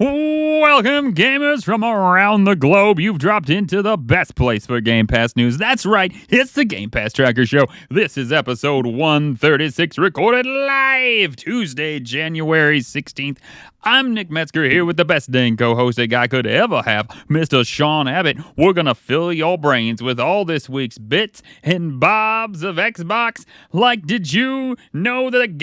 Welcome, gamers from around the globe. You've dropped into the best place for Game Pass news. That's right, it's the Game Pass Tracker Show. This is episode 136, recorded live Tuesday, January 16th. I'm Nick Metzger here with the best dang co-host a guy could ever have, Mr. Sean Abbott. We're going to fill your brains with all this week's bits and bobs of Xbox. Like, did you know that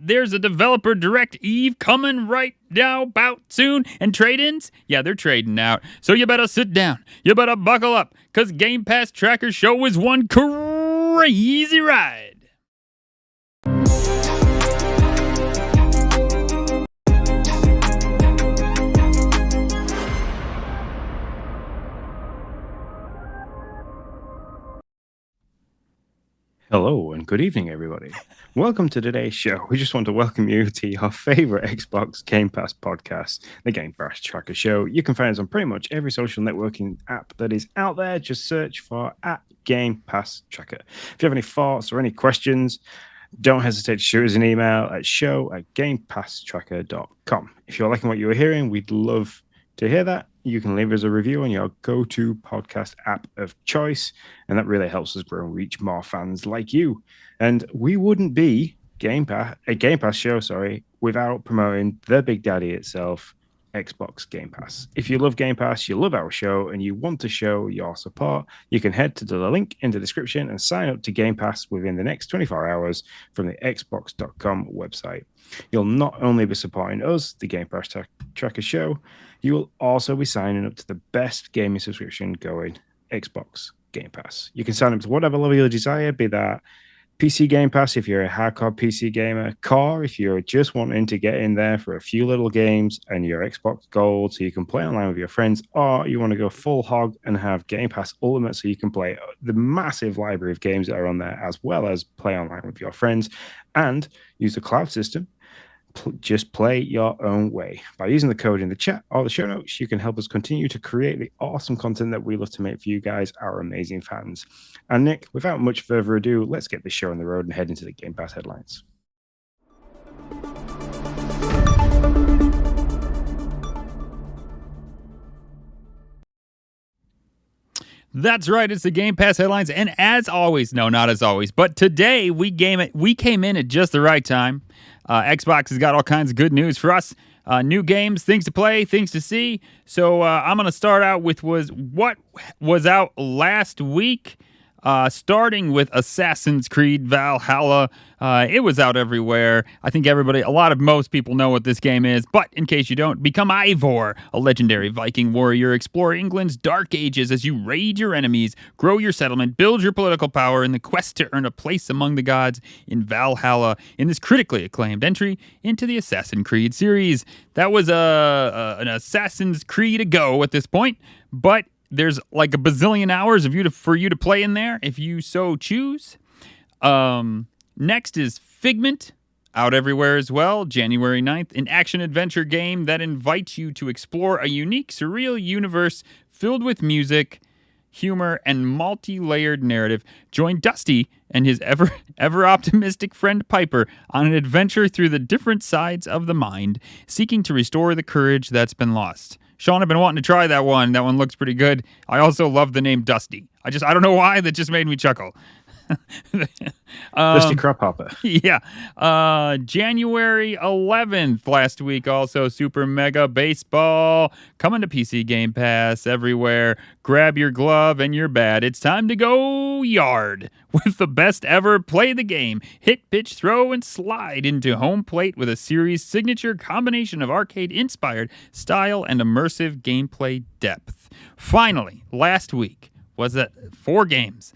there's a developer Direct Eve coming right now about soon? And trade-ins? Yeah, they're trading out. So you better sit down. You better buckle up, because Game Pass Tracker Show is one crazy ride. Hello and good evening, everybody. Welcome to today's show. We just want to welcome you to your favorite Xbox Game Pass podcast, the Game Pass Tracker Show. You can find us on pretty much every social networking app that is out there. Just search for @Game Pass Tracker. If you have any thoughts or any questions, don't hesitate to shoot us an email at show@gamepasstracker.com. If you're liking what you're hearing, we'd love to hear that. You can leave us a review on your go-to podcast app of choice, and that really helps us grow and reach more fans like you. And we wouldn't be a Game Pass show, without promoting the Big Daddy itself, Xbox Game Pass. If you love Game Pass, you love our show, and you want to show your support, you can head to the link in the description and sign up to Game Pass within the next 24 hours from the Xbox.com website. You'll not only be supporting us, the Game Pass Tracker Show, you will also be signing up to the best gaming subscription going, Xbox Game Pass. You can sign up to whatever level you desire, be that PC Game Pass if you're a hardcore PC gamer, Core if you're just wanting to get in there for a few little games and your Xbox Gold so you can play online with your friends, or you want to go full hog and have Game Pass Ultimate so you can play the massive library of games that are on there as well as play online with your friends and use the cloud system. Just play your own way. By using the code in the chat or the show notes, you can help us continue to create the awesome content that we love to make for you guys, our amazing fans. And Nick, without much further ado, let's get this show on the road and head into the Game Pass headlines. That's right, it's the Game Pass headlines, and as always, no, not as always, but today we came in at just the right time. Xbox has got all kinds of good news for us. New games, things to play, things to see. So I'm going to start out with what was out last week. Starting with Assassin's Creed Valhalla. It was out everywhere. I think most people know what this game is, but in case you don't, become Eivor, a legendary Viking warrior. Explore England's dark ages as you raid your enemies, grow your settlement, build your political power in the quest to earn a place among the gods in Valhalla in this critically acclaimed entry into the Assassin's Creed series. That was an Assassin's Creed ago at this point, but there's like a bazillion hours for you to play in there if you so choose. Next is Figment, out everywhere as well, January 9th, an action-adventure game that invites you to explore a unique, surreal universe filled with music, humor, and multi-layered narrative. Join Dusty and his ever-optimistic friend Piper on an adventure through the different sides of the mind, seeking to restore the courage that's been lost. Sean, I've been wanting to try that one. That one looks pretty good. I also love the name Dusty. I don't know why, that just made me chuckle. Dusty Crop Hopper. Yeah. January 11th, last week, also Super Mega Baseball. Coming to PC Game Pass everywhere. Grab your glove and you're bad. It's time to go yard with the best ever. Play the game. Hit, pitch, throw, and slide into home plate with a series signature combination of arcade-inspired style and immersive gameplay depth. Finally, last week, was that 4 games.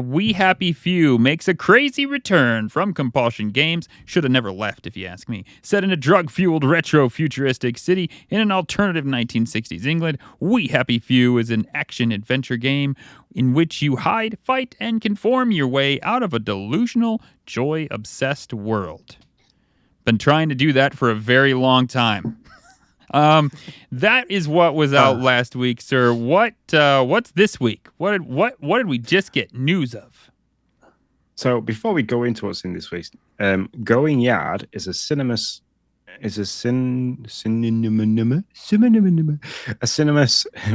We Happy Few makes a crazy return from Compulsion Games. Should have never left, if you ask me. Set in a drug-fueled retro-futuristic city in an alternative 1960s England, We Happy Few is an action-adventure game in which you hide, fight, and conform your way out of a delusional, joy-obsessed world. Been trying to do that for a very long time. That is what was out last week, sir. What's this week? What did we just get news of? So before we go into what's in this week, Going Yard is a cinema is a synonymous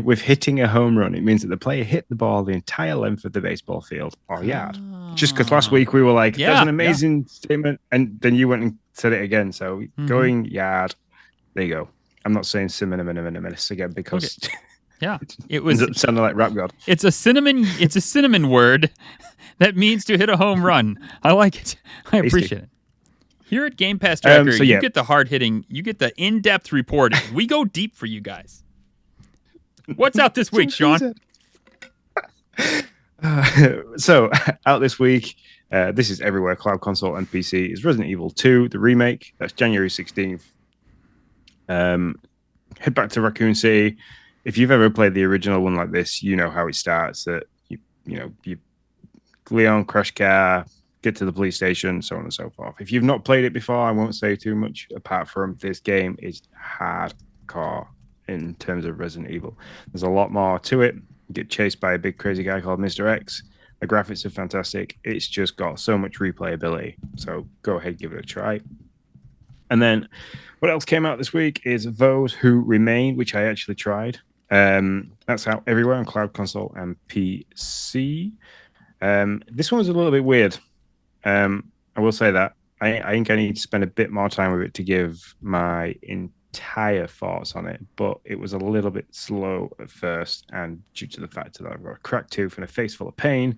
with hitting a home run. It means that the player hit the ball the entire length of the baseball field or yard. Just because last week we were like, that's an amazing statement, and then you went and said it again. So going yard, there you go. I'm not saying synonymous again because it was sounding like Rap God. It's a cinnamon word that means to hit a home run. I like it. I appreciate it. Here at Game Pass Tracker, you get the hard hitting, you get the in-depth reporting. We go deep for you guys. What's out this week, Sean? So out this week, this is everywhere, cloud, console, and PC, is Resident Evil 2, the remake. That's January 16th. Head back to Raccoon City. If you've ever played the original one like this, you know how it starts. That you Leon crash car, get to the police station, so on and so forth. If you've not played it before, I won't say too much apart from this game is hardcore in terms of Resident Evil. There's a lot more to it. You get chased by a big crazy guy called Mr. X. The graphics are fantastic. It's just got so much replayability. So go ahead, give it a try. And then what else came out this week is Those Who Remain, which I actually tried. That's out everywhere on cloud, console, and PC. This one was a little bit weird. I will say that. I think I need to spend a bit more time with it to give my entire thoughts on it, but it was a little bit slow at first, and due to the fact that I've got a cracked tooth and a face full of pain,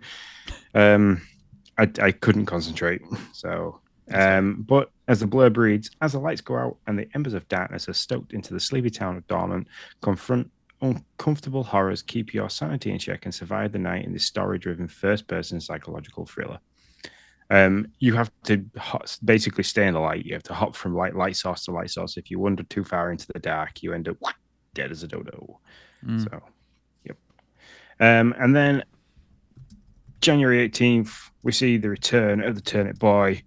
I couldn't concentrate. So, but as the blur breeds, as the lights go out and the embers of darkness are stoked into the sleepy town of Dormant, confront uncomfortable horrors, keep your sanity in check, and survive the night in this story-driven first-person psychological thriller. You have to basically stay in the light. You have to hop from light source to light source. If you wander too far into the dark, you end up dead as a dodo. So, yep. And then January 18th, we see the return of the Turnip Boy.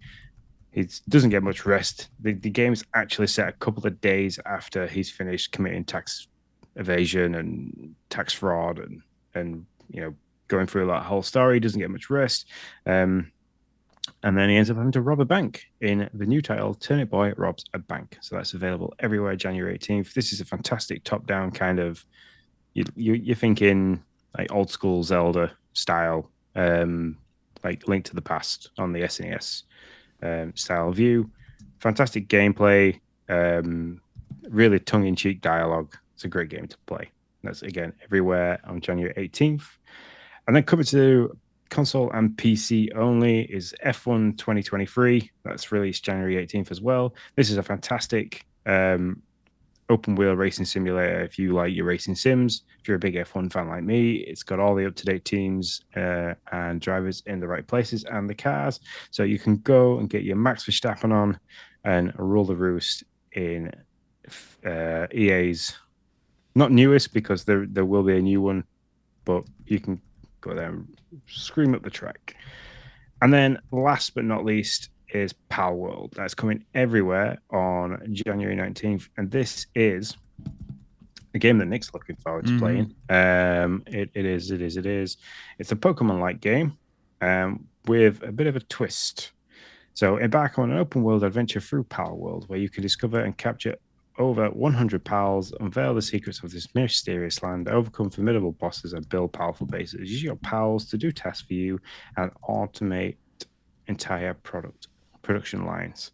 He doesn't get much rest. The game's actually set a couple of days after he's finished committing tax evasion and tax fraud and going through that whole story. He doesn't get much rest. And then he ends up having to rob a bank in the new title, Turnip Boy Robs a Bank. So that's available everywhere January 18th. This is a fantastic top-down kind of, you're thinking like old school Zelda style, like Link to the Past on the SNES style view. Fantastic gameplay, really tongue-in-cheek dialogue. It's a great game to play. That's, again, everywhere on January 18th. And then coming to console and PC only is F1 2023. That's released January 18th as well. This is a fantastic open wheel racing simulator. If you like your racing sims, if you're a big F1 fan like me, it's got all the up-to-date teams and drivers in the right places and the cars. So you can go and get your Max Verstappen on and rule the roost in EA's not newest, because there will be a new one, but you can go there and scream up the track. And then last but not least is Pal World. That's coming everywhere on January 19th. And this is a game that Nick's looking forward to playing. It is. It's a Pokemon-like game with a bit of a twist. So embark on an open world adventure through Pal World, where you can discover and capture over 100 pals, unveil the secrets of this mysterious land, overcome formidable bosses, and build powerful bases. Use your pals to do tasks for you and automate entire production lines.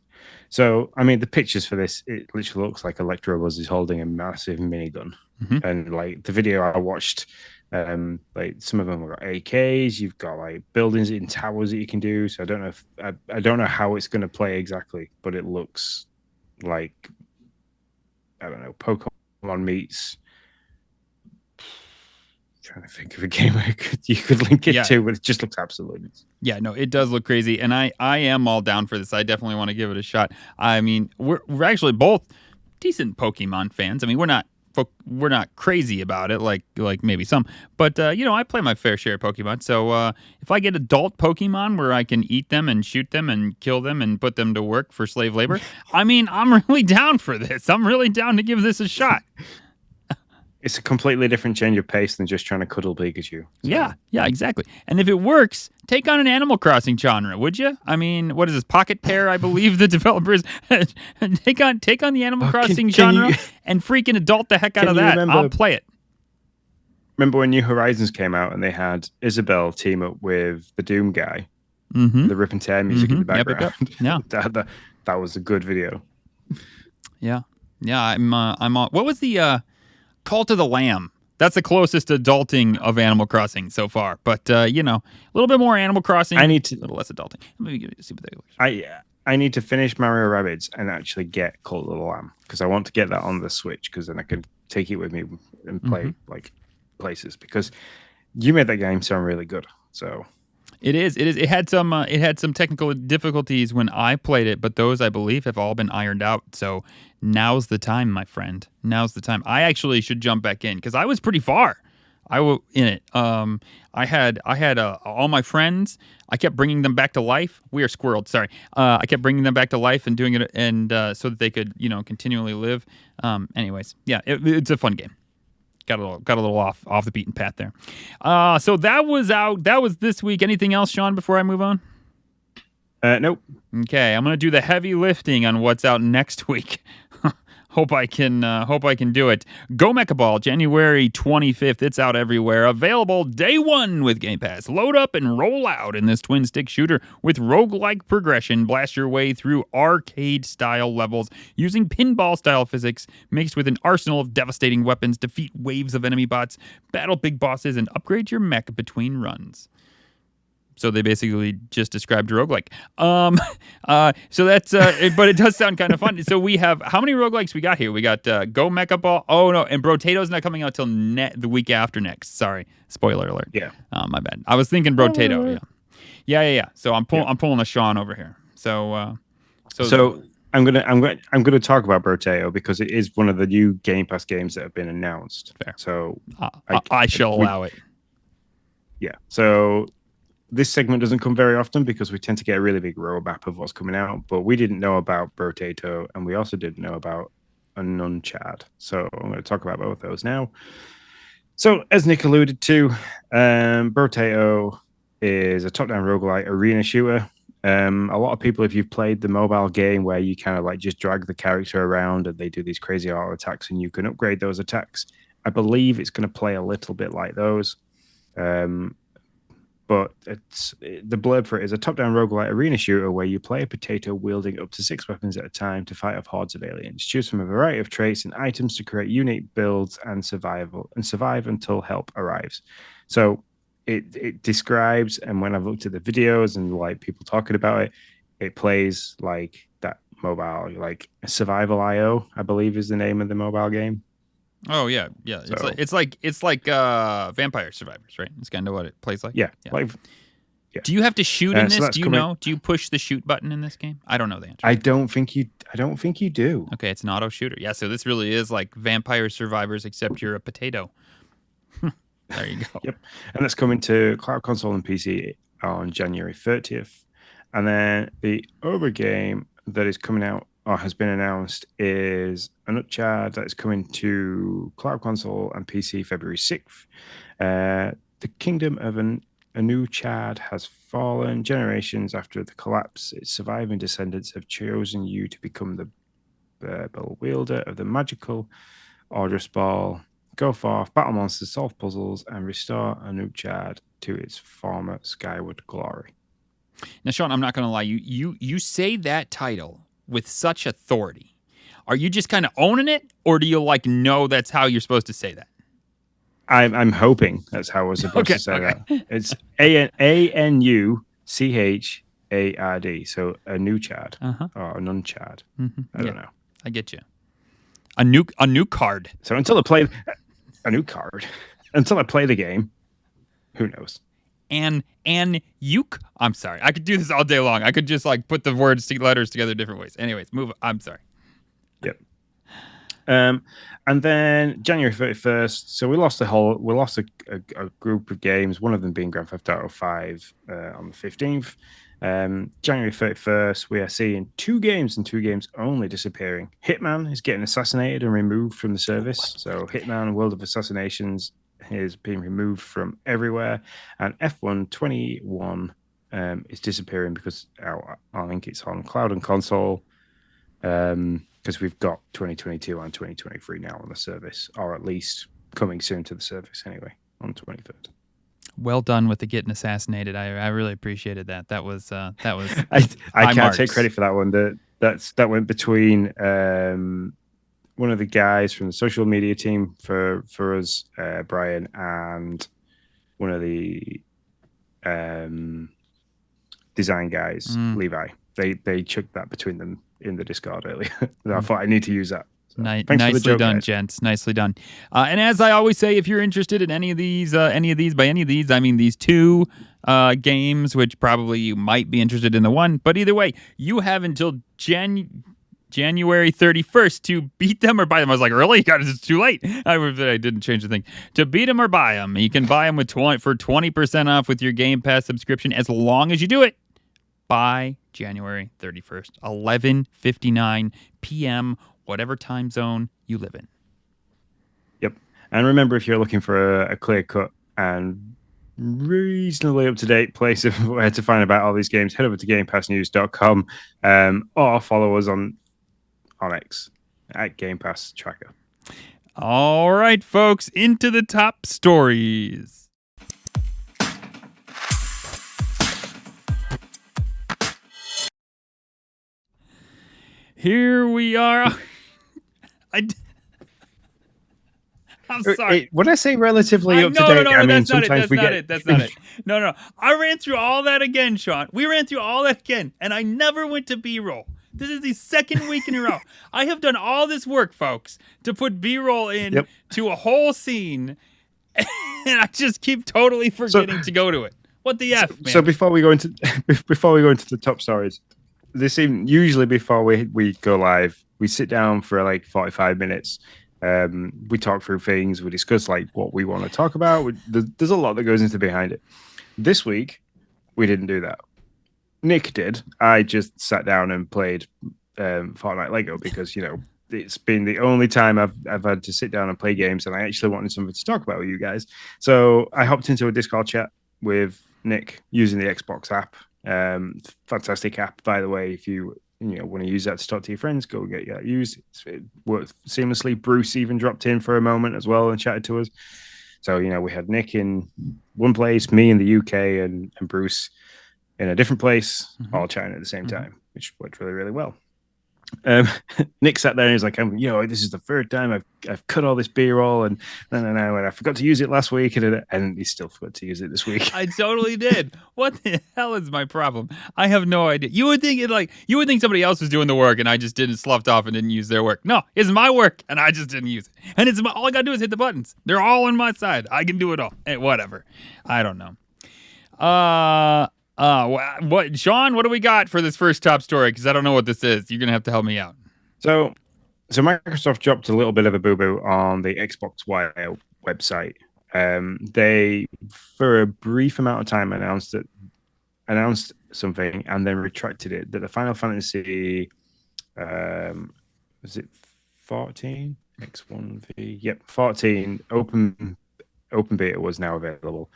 So, I mean, the pictures for this, it literally looks like Electrobuzz is holding a massive minigun. And like the video I watched, like some of them have got AKs, you've got like buildings in towers that you can do. So I don't know if I don't know how it's going to play exactly, but it looks like, I don't know, Pokemon meets. I'm trying to think of a game you could link it to, but it just looks absolutely. Yeah, no, it does look crazy, and I am all down for this. I definitely want to give it a shot. I mean, we're actually both decent Pokemon fans. I mean, we're not crazy about it like maybe some, but I play my fair share of Pokemon. So if I get adult Pokemon where I can eat them and shoot them and kill them and put them to work for slave labor, I mean, I'm really down for this. I'm really down to give this a shot. It's a completely different change of pace than just trying to cuddle Pikachu. So. Yeah, exactly. And if it works, take on an Animal Crossing genre, would you? I mean, what is this, Pocket Pair? I believe the developers take on the Animal Crossing genre and freaking adult the heck out of that. I'll play it. Remember when New Horizons came out and they had Isabelle team up with the Doom guy, the Rip and Tear music in the background? Yep. Yeah, that was a good video. Yeah. I'm on. What was the Cult of the Lamb? That's the closest adulting of Animal Crossing so far. But a little bit more Animal Crossing. A little less adulting. Let me see what they look. I need to finish Mario Rabbids and actually get Cult of the Lamb because I want to get that on the Switch because then I can take it with me and play like places because you made that game sound really good. So it is. It had some technical difficulties when I played it, but those I believe have all been ironed out. So now's the time, my friend. Now's the time. I actually should jump back in because I was pretty far. I was in it. I had all my friends. I kept bringing them back to life. We are squirreled. Sorry. I kept bringing them back to life and doing it, and so that they could continually live. Anyways, yeah, it's a fun game. Got a little off the beaten path there. So that was out. That was this week. Anything else, Sean, before I move on? Nope. Okay, I'm gonna do the heavy lifting on what's out next week. Hope I can do it. Go Mecha Ball, January 25th. It's out everywhere. Available day one with Game Pass. Load up and roll out in this twin-stick shooter with roguelike progression. Blast your way through arcade-style levels using pinball-style physics mixed with an arsenal of devastating weapons. Defeat waves of enemy bots, battle big bosses, and upgrade your mech between runs. So they basically just described roguelike. So that's, but it does sound kind of fun. So we have, how many roguelikes we got here? We got Go Mecha Ball. Oh, no. And Brotato's not coming out till the week after next. Sorry. Spoiler alert. Yeah. My bad. I was thinking Brotato. Yeah. So I'm pulling a Sean over here. So I'm gonna talk about Brotato because it is one of the new Game Pass games that have been announced. Fair. So I shall allow it. Yeah. So this segment doesn't come very often because we tend to get a really big roadmap of what's coming out, but we didn't know about Brotato and we also didn't know about Ununchad. So I'm going to talk about both of those now. So as Nick alluded to, Brotato is a top-down roguelite arena shooter. A lot of people, if you've played the mobile game where you kind of like just drag the character around and they do these crazy auto attacks and you can upgrade those attacks, I believe it's going to play a little bit like those. But the blurb for it is a top-down roguelite arena shooter where you play a potato wielding up to 6 weapons at a time to fight off hordes of aliens. Choose from a variety of traits and items to create unique builds and survive until help arrives. So it describes, and when I've looked at the videos and like people talking about it, it plays like that mobile, like Survival IO, I believe is the name of the mobile game. Oh yeah. So, it's like Vampire Survivors, right? It's kind of what it plays like. Yeah. Do you have to shoot in this? Do you know? Do you push the shoot button in this game? I don't know the answer. I don't think you do. Okay, it's an auto shooter. Yeah, so this really is like Vampire Survivors, except you're a potato. There you go. Yep, and that's coming to Cloud Console and PC on January 30th, and then the other game that is coming out or has been announced is Ununchad that is coming to Cloud Console and PC February 6th. The kingdom of Ununchad has fallen. Generations after the collapse, its surviving descendants have chosen you to become the wielder of the magical Ordrus Ball. Go forth, battle monsters, solve puzzles, and restore Ununchad to its former skyward glory. Now, Sean, I'm not going to lie. You say that title with such authority. Are you just kind of owning it, or do you like know that's how you're supposed to say that? I'm hoping that's how I was supposed to say that. It's Anuchard, so Ununchad or Ununchad. I don't know. I get you. A new card. So until I play the game, who knows? And Uke. I'm sorry. I could do this all day long. I could just like put the letters together different ways. Anyways, move. I'm sorry. Yep. And then January 31st. So we lost a group of games. One of them being Grand Theft Auto 5 on the 15th. January 31st, we are seeing 2 games and 2 games only disappearing. Hitman is getting assassinated and removed from the service. So Hitman World of Assassinations is being removed from everywhere. And F1 21 is disappearing because I think it's on cloud and console. Because we've got 2022 and 2023 now on the service, or at least coming soon to the service anyway, on the 23rd. Well done with the getting assassinated. I really appreciated that. That was I can't marks. take credit for that one. That went between one of the guys from the social media team for us, Brian, and one of the design guys, Levi. They chucked that between them in the Discord earlier. I thought I need to use that. So, nicely done, guys. Gents. Nicely done. And as I always say, if you're interested in any of these, I mean these 2 games, which probably you might be interested in the one, but either way, you have until January 31st to beat them or buy them. I was like, really? God, it's too late. I didn't change the thing. To beat them or buy them, you can buy them for 20% off with your Game Pass subscription as long as you do it by January 31st, 11:59 p.m., whatever time zone you live in. Yep. And remember, if you're looking for a clear-cut and reasonably up-to-date place of where to find about all these games, head over to GamePassNews.com or follow us on X at Game Pass Tracker. All right, folks, into the top stories. Here we are. I'm sorry. When I say relatively up to date, I mean sometimes we get. That's not it. No. I ran through all that again, Sean. We ran through all that again, and I never went to B-roll. This is the second week in a row. I have done all this work, folks, to put B-roll in to a whole scene, and I just keep totally forgetting to go to it. What the F, man? So before we go into the top stories, usually before we go live, we sit down for like 45 minutes. We talk through things. We discuss like what we want to talk about. There's a lot that goes into behind it. This week, we didn't do that. Nick did. I just sat down and played Fortnite Lego because it's been the only time I've had to sit down and play games, and I actually wanted something to talk about with you guys. So I hopped into a Discord chat with Nick using the Xbox app. Fantastic app, by the way. If you want to use that to talk to your friends, go get that used. It worked seamlessly. Bruce even dropped in for a moment as well and chatted to us. So we had Nick in one place, me in the UK, and Bruce in a different place, all chatting at the same time, which worked really, really well. Nick sat there and he's like, this is the third time I've cut all this B-roll and and I forgot to use it last week and he still forgot to use it this week. I totally did. What the hell is my problem? I have no idea. You would think somebody else was doing the work and I just sloughed off and didn't use their work. No, it's my work and I just didn't use it. And all I gotta do is hit the buttons. They're all on my side. I can do it all. Hey, whatever. I don't know. What, Sean? What do we got for this first top story? Because I don't know what this is. You're gonna have to help me out. So Microsoft dropped a little bit of a boo-boo on the Xbox One website. They, for a brief amount of time, announced something and then retracted it. That the Final Fantasy, was it 14 X1V? Yep, 14 open beta was now available.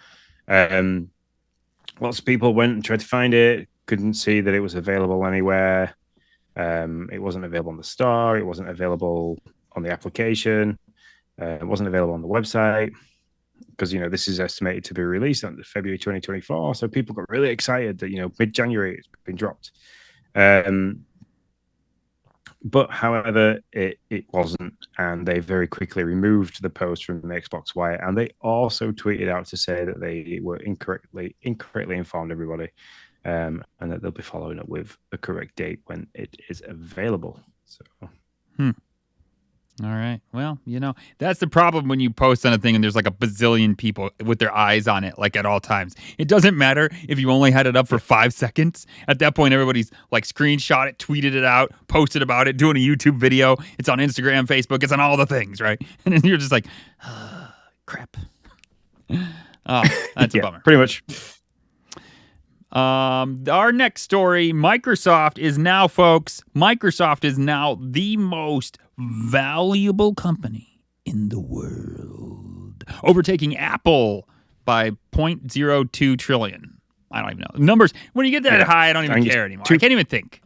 Lots of people went and tried to find it, couldn't see that it was available anywhere. It wasn't available on the store. It wasn't available on the application. It wasn't available on the website because, this is estimated to be released on February 2024. So people got really excited that, mid-January it's been dropped. But however, it wasn't, and they very quickly removed the post from the Xbox Wire, and they also tweeted out to say that they were incorrectly informed everybody, and that they'll be following up with the correct date when it is available. So, All right. Well, that's the problem when you post on a thing and there's like a bazillion people with their eyes on it, like at all times. It doesn't matter if you only had it up for 5 seconds. At that point, everybody's like screenshot it, tweeted it out, posted about it, doing a YouTube video. It's on Instagram, Facebook. It's on all the things, right? And then you're just like, crap. Oh, that's a bummer. Pretty much. Our next story, Microsoft is now the most valuable company in the world, overtaking Apple by 0.02 trillion. I don't even know. Numbers, when you get that high, I don't even care anymore. I can't even think.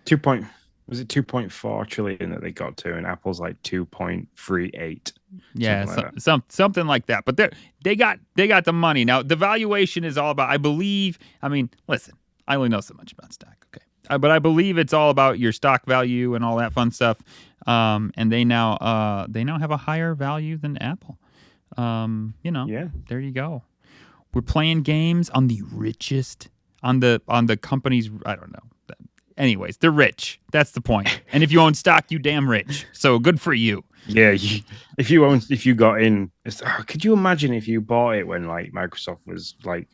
2.4 trillion that they got to, and Apple's like 2.38. Yeah, something like that. But they got the money. Now, the valuation is all about, I mean, listen, I only know so much about stock, okay? But I believe it's all about your stock value and all that fun stuff. And they now have a higher value than Apple. There you go. We're playing games on the richest, on the company's, I don't know. Anyways, they're rich. That's the point. And if you own stock, you damn rich. So good for you. Yeah, if you got in, could you imagine if you bought it when like Microsoft was like,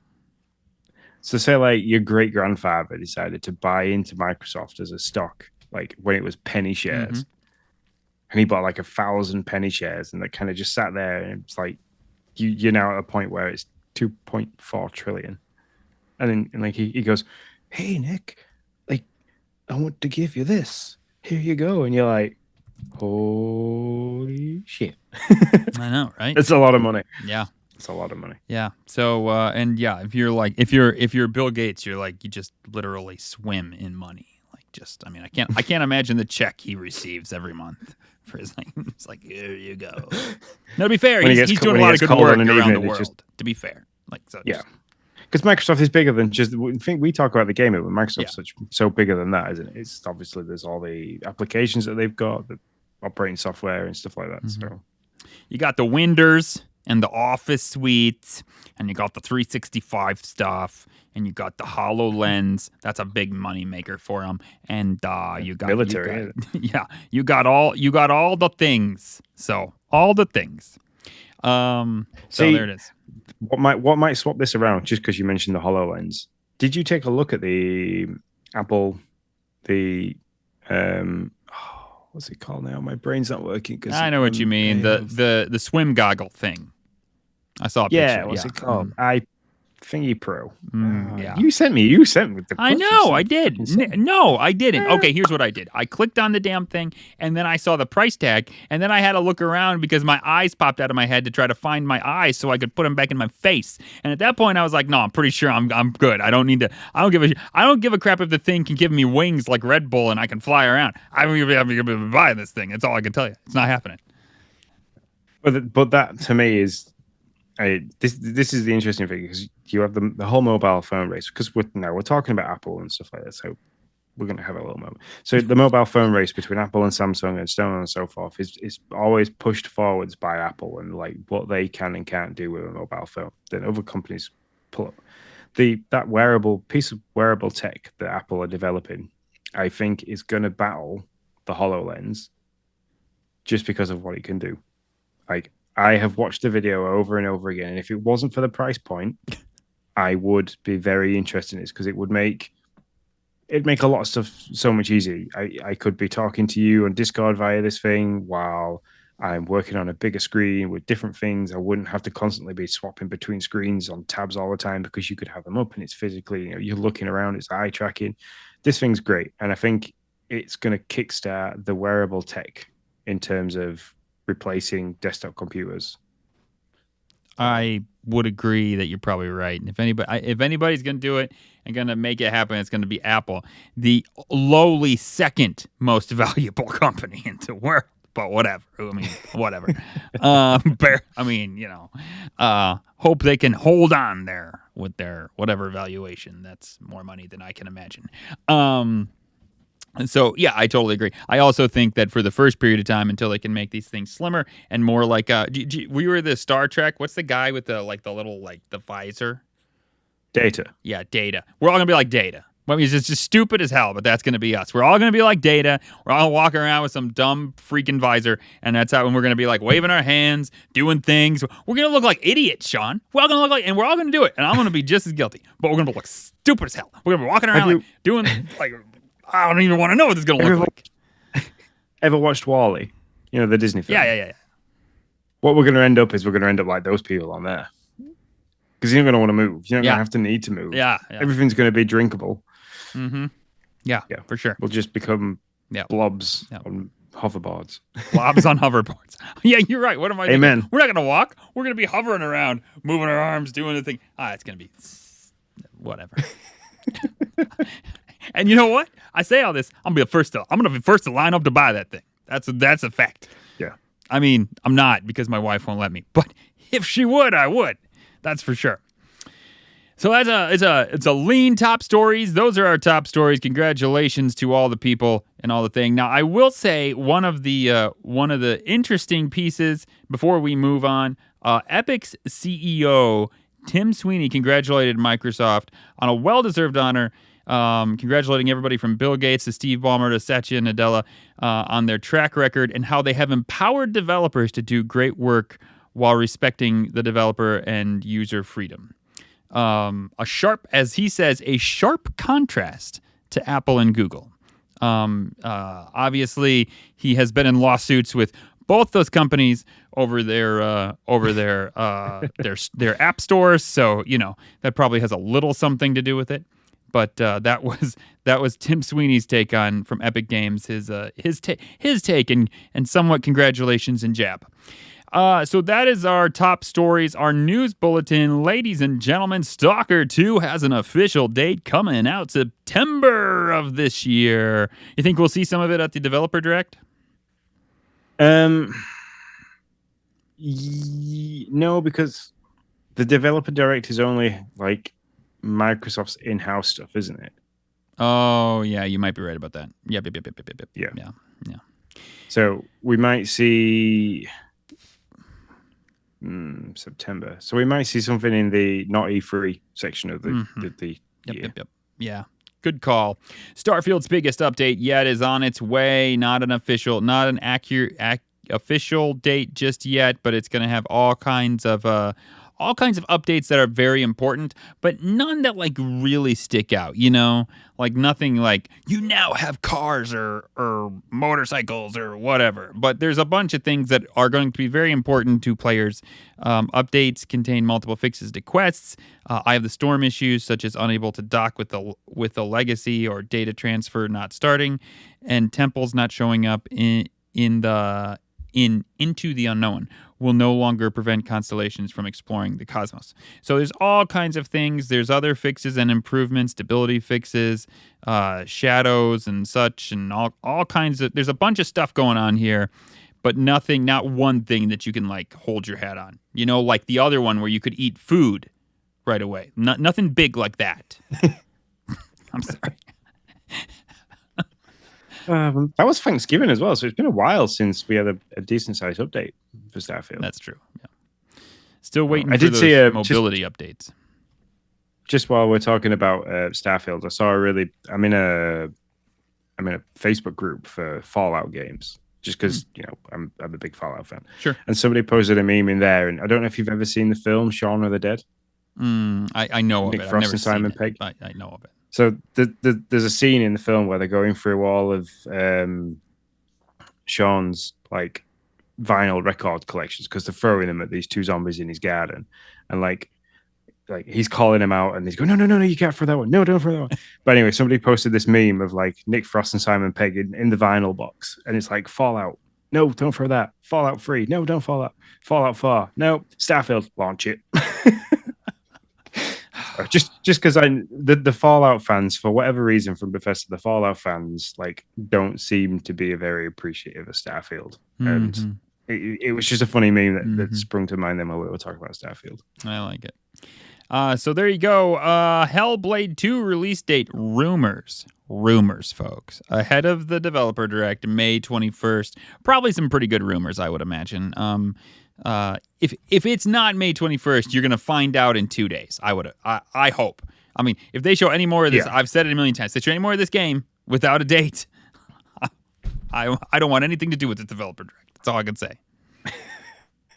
so say like your great grandfather decided to buy into Microsoft as a stock, like when it was penny shares, and he bought like 1,000 penny shares, and they kind of just sat there, and it's like you're now at a point where it's 2.4 trillion, and then like he goes, "Hey Nick, like I want to give you this. Here you go," and you're like, holy shit. I know, right? It's a lot of money. Yeah. It's a lot of money. Yeah. So if you're Bill Gates, you're like, you just literally swim in money. Like I can't imagine the check he receives every month for his like, it's like, here you go. Now, to be fair, he's doing a lot of good work around the world. To be fair. Like, so yeah. Because Microsoft is bigger than just. I think we talk about the game, but Microsoft's so bigger than that, isn't it? It's obviously there's all the applications that they've got, the operating software and stuff like that. Mm-hmm. So you got the Windows and the Office suites, and you got the 365 stuff, and you got the HoloLens. That's a big money maker for them. And you got military. You got all the things. So all the things. So there it is. What might swap this around, just because you mentioned the HoloLens? Did you take a look at the Apple, what's it called now? My brain's not working. I know what you mean. The swim goggle thing. I saw a picture. What's it called? Thingy Pro. Yeah. You sent me the I know, I did. No, I didn't. Okay, here's what I did. I clicked on the damn thing, and then I saw the price tag, and then I had to look around because my eyes popped out of my head to try to find my eyes so I could put them back in my face. And at that point, I was like, no, I'm pretty sure I'm good. I don't give a crap if the thing can give me wings like Red Bull and I can fly around. I don't even have to buy this thing. That's all I can tell you. It's not happening. But that to me is. This is the interesting thing, because you have the whole mobile phone race, because we're talking about Apple and stuff like that, so we're going to have a little moment. So the mobile phone race between Apple and Samsung and so on and so forth is always pushed forwards by Apple and like what they can and can't do with a mobile phone. Then other companies pull up. That piece of wearable tech that Apple are developing, I think, is going to battle the HoloLens just because of what it can do. Like, I have watched the video over and over again, and if it wasn't for the price point, I would be very interested in this, because it'd make a lot of stuff so much easier. I could be talking to you on Discord via this thing while I'm working on a bigger screen with different things. I wouldn't have to constantly be swapping between screens on tabs all the time, because you could have them up and it's physically, you're looking around, it's eye tracking. This thing's great, and I think it's going to kickstart the wearable tech in terms of replacing desktop computers. I would agree that you're probably right. And if anybody's going to do it and going to make it happen, it's going to be Apple, the lowly second most valuable company in the world. But whatever. I mean, whatever. Hope they can hold on there with their whatever valuation. That's more money than I can imagine. And so, yeah, I totally agree. I also think that for the first period of time, until they can make these things slimmer and more like, we were the Star Trek. What's the guy with the little the visor? Data. Yeah, Data. We're all gonna be like Data. I mean, it's just stupid as hell, but that's gonna be us. We're all gonna be like Data. We're all walking around with some dumb freaking visor, and that's how. And we're gonna be like waving our hands, doing things. We're gonna look like idiots, Sean. We're all gonna look like, and we're all gonna do it, and I'm gonna be just as guilty. But we're gonna look stupid as hell. We're gonna be walking around doing like. I don't even want to know what this is going to look like. Ever watched WALL-E? You know, the Disney film? Yeah. What we're going to end up like those people on there. because you're not going to want to move. You're not Yeah. going to have to need to move. Yeah. Everything's going to be drinkable. Mm-hmm. Yeah, for sure. We'll just become blobs on hoverboards. Blobs on hoverboards. Yeah, you're right. What am I Amen. thinking? We're not going to walk. We're going to be hovering around, moving our arms, doing the thing. It's going to be whatever. And you know what? I say all this. I'm going to be first to line up to buy that thing. That's a fact. Yeah. I mean, I'm not because my wife won't let me. But if she would, I would. That's for sure. So it's a lean top stories. Those are our top stories. Congratulations to all the people and all the thing. Now I will say one of the interesting pieces before we move on. Epic's CEO Tim Sweeney congratulated Microsoft on a well-deserved honor. Congratulating everybody from Bill Gates to Steve Ballmer to Satya Nadella on their track record and how they have empowered developers to do great work while respecting the developer and user freedom. As he says, a sharp contrast to Apple and Google. Obviously, he has been in lawsuits with both those companies over their app stores. So that probably has a little something to do with it. But that was Tim Sweeney's take on from Epic Games, his take and somewhat congratulations and jab. So that is our top stories, our news bulletin. Ladies and gentlemen, Stalker 2 has an official date coming out September of this year. You think we'll see some of it at the developer direct? No, because the developer direct is only like Microsoft's in-house stuff, isn't it? Oh, yeah, you might be right about that. Yep. Yeah. So we might see September. So we might see something in the not E3 section of the year. Yep. Yeah. Good call. Starfield's biggest update yet is on its way. Not an accurate official date just yet, but it's going to have all kinds of updates that are very important, but none that like really stick out, like nothing like you now have cars or motorcycles or whatever. But there's a bunch of things that are going to be very important to players. Updates contain multiple fixes to quests. Eye of the Storm issues such as unable to dock with the legacy or data transfer not starting, and temples not showing up into the unknown will no longer prevent constellations from exploring the cosmos. So there's all kinds of things. There's other fixes and improvements, stability fixes, shadows and such, and all kinds of. There's a bunch of stuff going on here, but not one thing that you can like hold your hat on. Like the other one where you could eat food right away. Nothing big like that. I'm sorry. That was Thanksgiving as well, so it's been a while since we had a decent sized update for Starfield. That's true. Yeah. Still waiting I for did those see mobility updates. Just while we're talking about Starfield, I saw I'm in a Facebook group for Fallout games, just because I'm a big Fallout fan. Sure. And somebody posted a meme in there, and I don't know if you've ever seen the film Shaun of the Dead. I know of it. Nick Frost and Simon Pegg. I know of it. So there's a scene in the film where they're going through all of Sean's like vinyl record collections because they're throwing them at these two zombies in his garden, and like he's calling him out, and he's going, no, you can't throw that one. No, don't throw that one. But anyway, somebody posted this meme of like Nick Frost and Simon Pegg in the vinyl box, and it's like Fallout. No, don't throw that. Fallout 3. No, don't Fallout. Fallout 4. No, Starfield. Launch it. Just because the Fallout fans, for whatever reason, from Bethesda, the Fallout fans like don't seem to be very appreciative of Starfield, and it was just a funny meme that sprung to mind then while we were talking about Starfield. I like it. So there you go. Hellblade 2 release date rumors, folks, ahead of the developer direct, May 21st. Probably some pretty good rumors, I would imagine. If it's not May 21st, you're gonna find out in 2 days. I hope. I mean, if they show any more of this, I've said it a million times. If they show any more of this game without a date, I don't want anything to do with the developer direct. That's all I can say.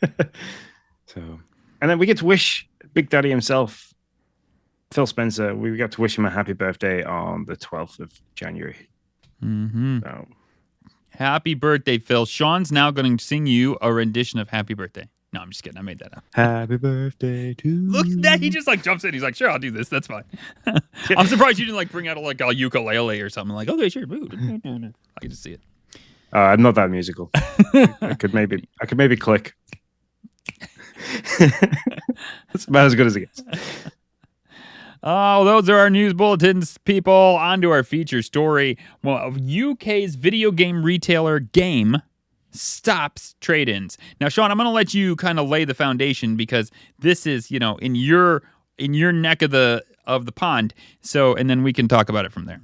And then we get to wish Big Daddy himself, Phil Spencer. We got to wish him a happy birthday on the 12th of January. So. Happy birthday, Phil. Sean's now going to sing you a rendition of Happy Birthday. No, I'm just kidding. I made that up. Happy birthday to Look you. at that. He just like jumps in. He's like, sure, I'll do this. That's fine. I'm surprised you didn't like bring out a ukulele or something. Like, okay, sure. I can just see it. I'm not that musical. I could maybe click. That's about as good as it gets. Oh, those are our news bulletins, people. On to our feature story. Well, UK's video game retailer Game stops trade-ins. Now, Sean, I'm going to let you kind of lay the foundation because this is, in your neck of the pond. So, and then we can talk about it from there.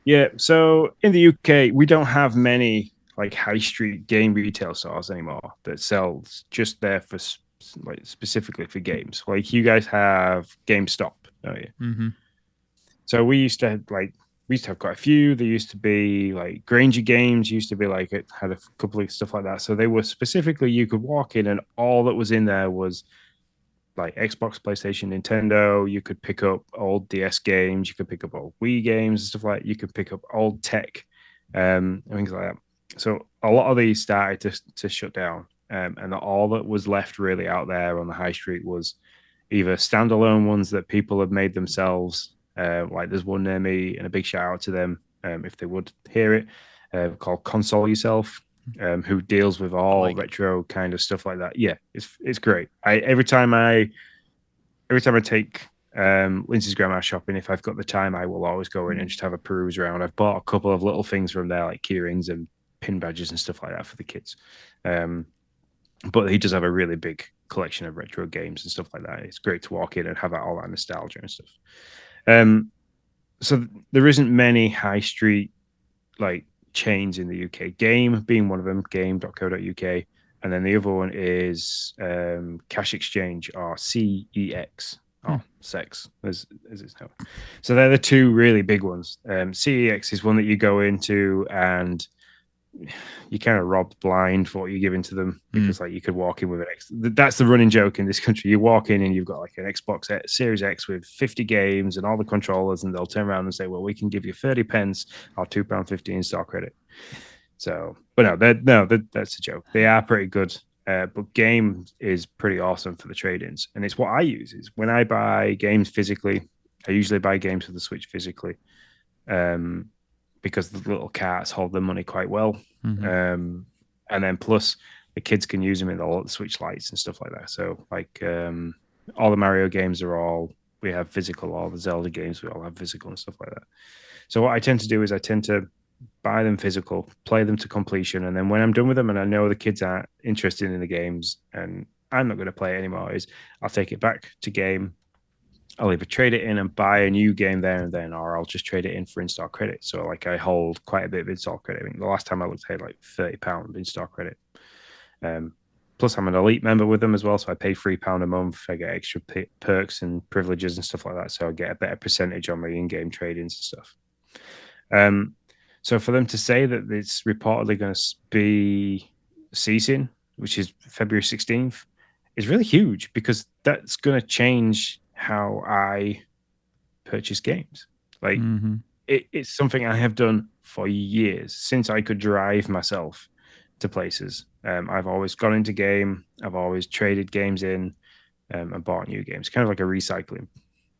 Yeah. So in the UK, we don't have many like high street game retail stores anymore that sells just there for like specifically for games. Like you guys have GameStop, don't you? Mm-hmm. So we used to have quite a few. There used to be like Granger Games used to be like it had a couple of stuff like that. So they were specifically you could walk in and all that was in there was like Xbox, PlayStation, Nintendo. You could pick up old DS games. You could pick up old Wii games and stuff like that. You could pick up old tech, and things like that. So a lot of these started to shut down, and all that was left really out there on the high street was either standalone ones that people have made themselves. Like there's one near me, and a big shout out to them if they would hear it, called Console Yourself. Who deals with all retro kind of stuff like that. Yeah, it's great. Every time I take Lindsay's grandma shopping, if I've got the time, I will always go in and just have a peruse around. I've bought a couple of little things from there, like key rings and pin badges and stuff like that for the kids. But he does have a really big collection of retro games and stuff like that. It's great to walk in and have all that nostalgia and stuff. So there isn't many high street like chains in the UK. Game being one of them, game.co.uk, and then the other one is Cash Exchange or CEX or Sex as it's known. So they're the two really big ones. CEX is one that you go into and you kind of robbed blind for what you're giving to them because like you could walk in with an X. That's the running joke in this country. You walk in and you've got like an Xbox Series X with 50 games and all the controllers, and they'll turn around and say, well, we can give you 30 pence or £2.50 in store credit. So, but that's a joke. They are pretty good. But Game is pretty awesome for the trade-ins. And it's what I use is when I buy games physically, I usually buy games for the Switch physically. Because the little carts hold their money quite well. Mm-hmm. And then plus the kids can use them in the Switch lights and stuff like that. So like all the Mario games we have physical, all the Zelda games, we all have physical and stuff like that. So what I tend to do is I tend to buy them physical, play them to completion. And then when I'm done with them and I know the kids aren't interested in the games and I'm not going to play it anymore, is I'll take it back to Game. I'll either trade it in and buy a new game there and then, or I'll just trade it in for in-store credit. So like I hold quite a bit of in-store credit. I mean, the last time I looked, I had like £30 in-store credit. Plus I'm an elite member with them as well. So I pay £3 a month. I get extra perks and privileges and stuff like that. So I get a better percentage on my in-game trade-ins and stuff. So for them to say that it's reportedly going to be ceasing, which is February 16th, is really huge because that's going to change how I purchase games. Like it's something I have done for years since I could drive myself to places. I've always gone into Game. I've always traded games in and bought new games, kind of like a recycling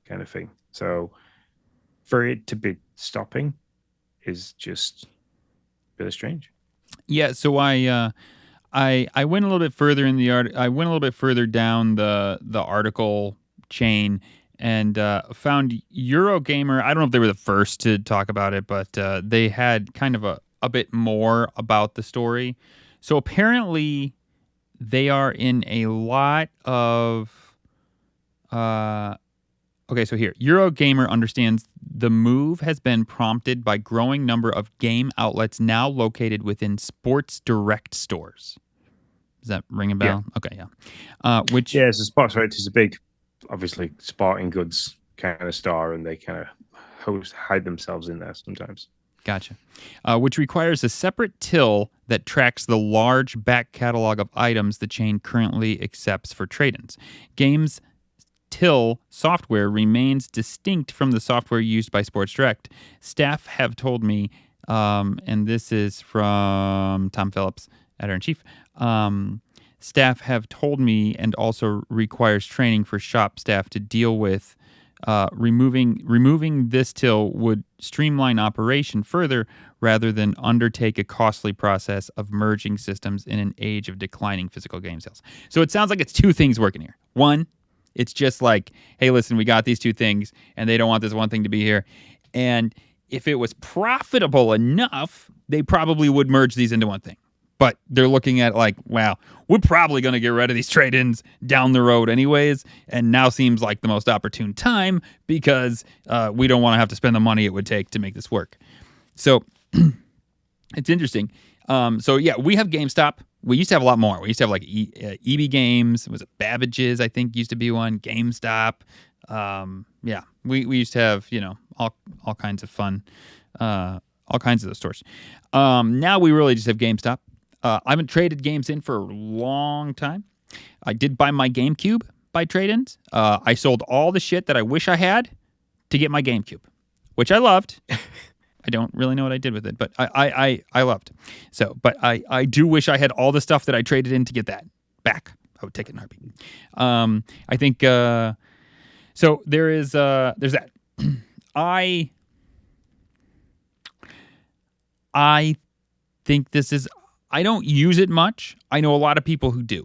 kind of thing. So for it to be stopping is just really strange. Yeah. So I went a little bit further in the art. I went a little bit further down the article chain and found Eurogamer. I don't know if they were the first to talk about it, but they had kind of a bit more about the story. So apparently they are in a lot of okay, so here, Eurogamer understands the move has been prompted by growing number of game outlets now located within Sports Direct stores. Does that ring a bell? Yeah. Okay, yeah. So Sports Direct is a big, obviously, sporting goods kind of store, and they kind of hide themselves in there sometimes. Gotcha. Which requires a separate till that tracks the large back catalog of items the chain currently accepts for trade-ins. Games till software remains distinct from the software used by Sports Direct. Staff have told me, and this is from Tom Phillips, editor-in-chief, staff have told me, and also requires training for shop staff to deal with. Removing this till would streamline operation further rather than undertake a costly process of merging systems in an age of declining physical game sales. So it sounds like it's two things working here. One, it's just like, hey, listen, we got these two things, and they don't want this one thing to be here. And if it was profitable enough, they probably would merge these into one thing. But they're looking at like, wow, we're probably going to get rid of these trade-ins down the road anyways, and now seems like the most opportune time because we don't want to have to spend the money it would take to make this work. So it's interesting. So yeah, we have GameStop. We used to have a lot more. We used to have like EB Games. Was it Babbage's? I think used to be one. GameStop. Yeah, we used to have all kinds of fun, all kinds of those stores. Now we really just have GameStop. I haven't traded games in for a long time. I did buy my GameCube by trade-ins. I sold all the shit that I wish I had to get my GameCube, which I loved. I don't really know what I did with it, but I loved. So, but I do wish I had all the stuff that I traded in to get that back. I would take it in a heartbeat. I think so. There's that. I think this is. I don't use it much. I know a lot of people who do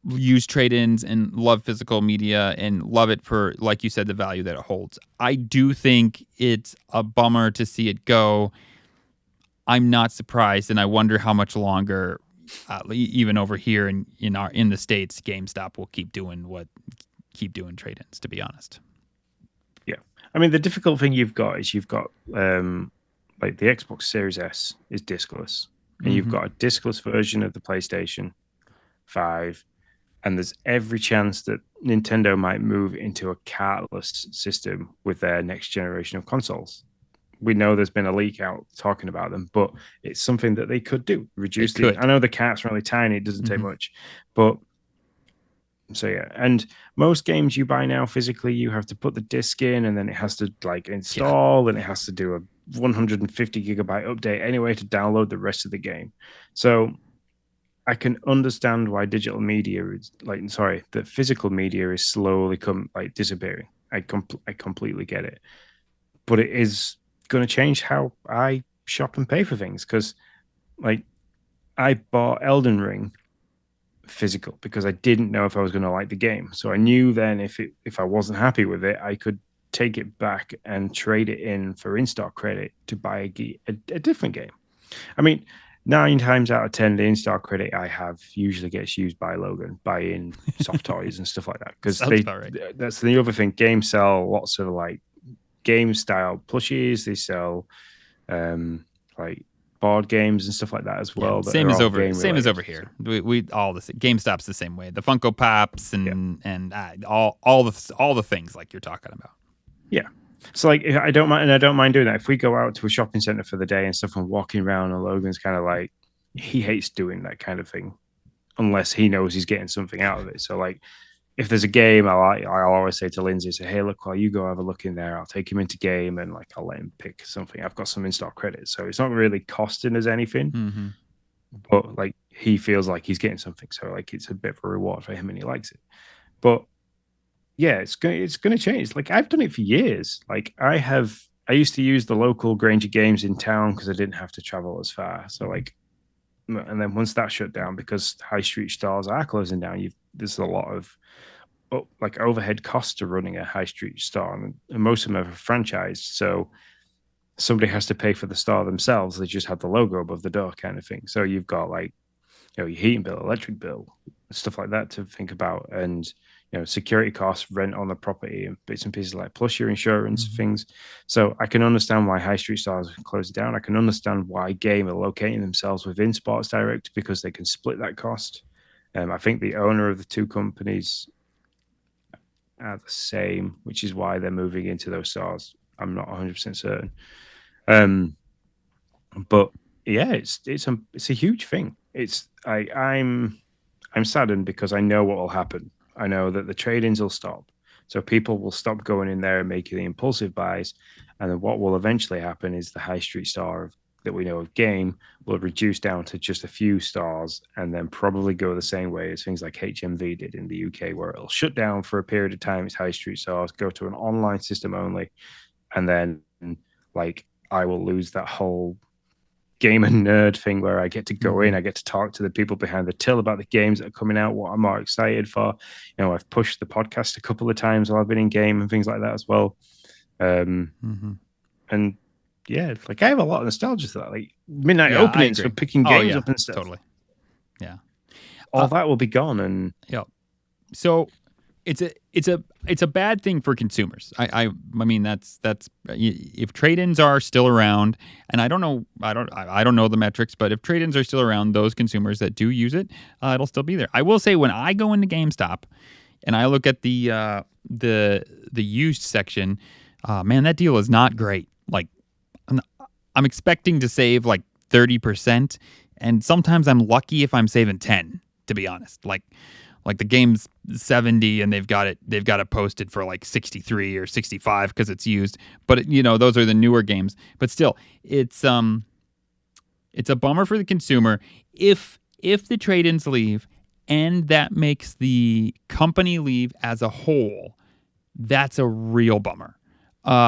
use trade-ins and love physical media and love it for, like you said, the value that it holds. I do think it's a bummer to see it go. I'm not surprised, and I wonder how much longer, even over here in the States, GameStop will keep doing trade-ins. To be honest. Yeah, I mean the difficult thing you've got is like the Xbox Series S is discless. And you've got a discless version of the PlayStation 5, and there's every chance that Nintendo might move into a cartless system with their next generation of consoles. We know there's been a leak out talking about them, but it's something that they could do. I know the cart's really tiny, it doesn't take much, but so yeah. And most games you buy now physically, you have to put the disc in, and then it has to like install, and it has to do a 150 gigabyte update anyway to download the rest of the game. So I can understand why digital media is that physical media is slowly disappearing. I completely get it, but it is going to change how I shop and pay for things, because like I bought Elden Ring physical because I didn't know if I was going to like the game. So I knew then if I wasn't happy with it, I could take it back and trade it in for in-stock credit to buy a different game. I mean, 9 times out of 10, the in-stock credit I have usually gets used by Logan, buying soft toys and stuff like that. Because that's the other thing. Games sell lots of like game-style plushies. They sell like board games and stuff like that as well. Yeah, same as over here. We all the GameStop's the same way. The Funko Pops and all the things like you're talking about. Yeah. So like I don't mind doing that. If we go out to a shopping center for the day and stuff and walking around, and Logan's kind of like, he hates doing that kind of thing unless he knows he's getting something out of it. So like if there's a game, I'll always say to Lindsay, say, hey, look, while you go have a look in there, I'll take him into game and like I'll let him pick something. I've got some in-stock credits. So it's not really costing us anything. But like he feels like he's getting something. So like it's a bit of a reward for him and he likes it. But yeah, it's gonna change. Like I've done it for years. Like I used to use the local Granger Games in town because I didn't have to travel as far. So like, and then once that shut down because high street stores are closing down, there's a lot of like overhead costs to running a high street store, and most of them are franchised. So somebody has to pay for the store themselves. They just have the logo above the door, kind of thing. So you've got like, your heating bill, electric bill, stuff like that to think about, and security costs, rent on the property, and bits and pieces like plus your insurance things. So I can understand why high street stores close down. I can understand why Game are locating themselves within Sports Direct because they can split that cost. I think the owner of the two companies are the same, which is why they're moving into those stores. I'm not 100% certain. But yeah, it's a huge thing. I'm saddened because I know what will happen. I know that the trade-ins will stop. So people will stop going in there and making the impulsive buys. And then what will eventually happen is the high street store that we know of game will reduce down to just a few stars and then probably go the same way as things like HMV did in the UK, where it'll shut down for a period of time, its high street stars, go to an online system only, and then like I will lose that whole gamer nerd thing where I get to go in, I get to talk to the people behind the till about the games that are coming out, what I'm more excited for. You know, I've pushed the podcast a couple of times while I've been in game and things like that as well. And yeah, like I have a lot of nostalgia to that, like midnight openings for picking games up and stuff. Totally. Yeah. All that will be gone. And yeah. So it's a bad thing for consumers. I mean that's if trade-ins are still around, and I don't know the metrics, but if trade-ins are still around, those consumers that do use it, it'll still be there. I will say when I go into GameStop and I look at the used section, man, that deal is not great. Like I'm expecting to save like 30%, and sometimes I'm lucky if I'm saving 10, to be honest. Like the game's 70 and they've got it posted for like 63 or 65 because it's used. But those are the newer games. But still, it's a bummer for the consumer if the trade-ins leave, and that makes the company leave as a whole. That's a real bummer.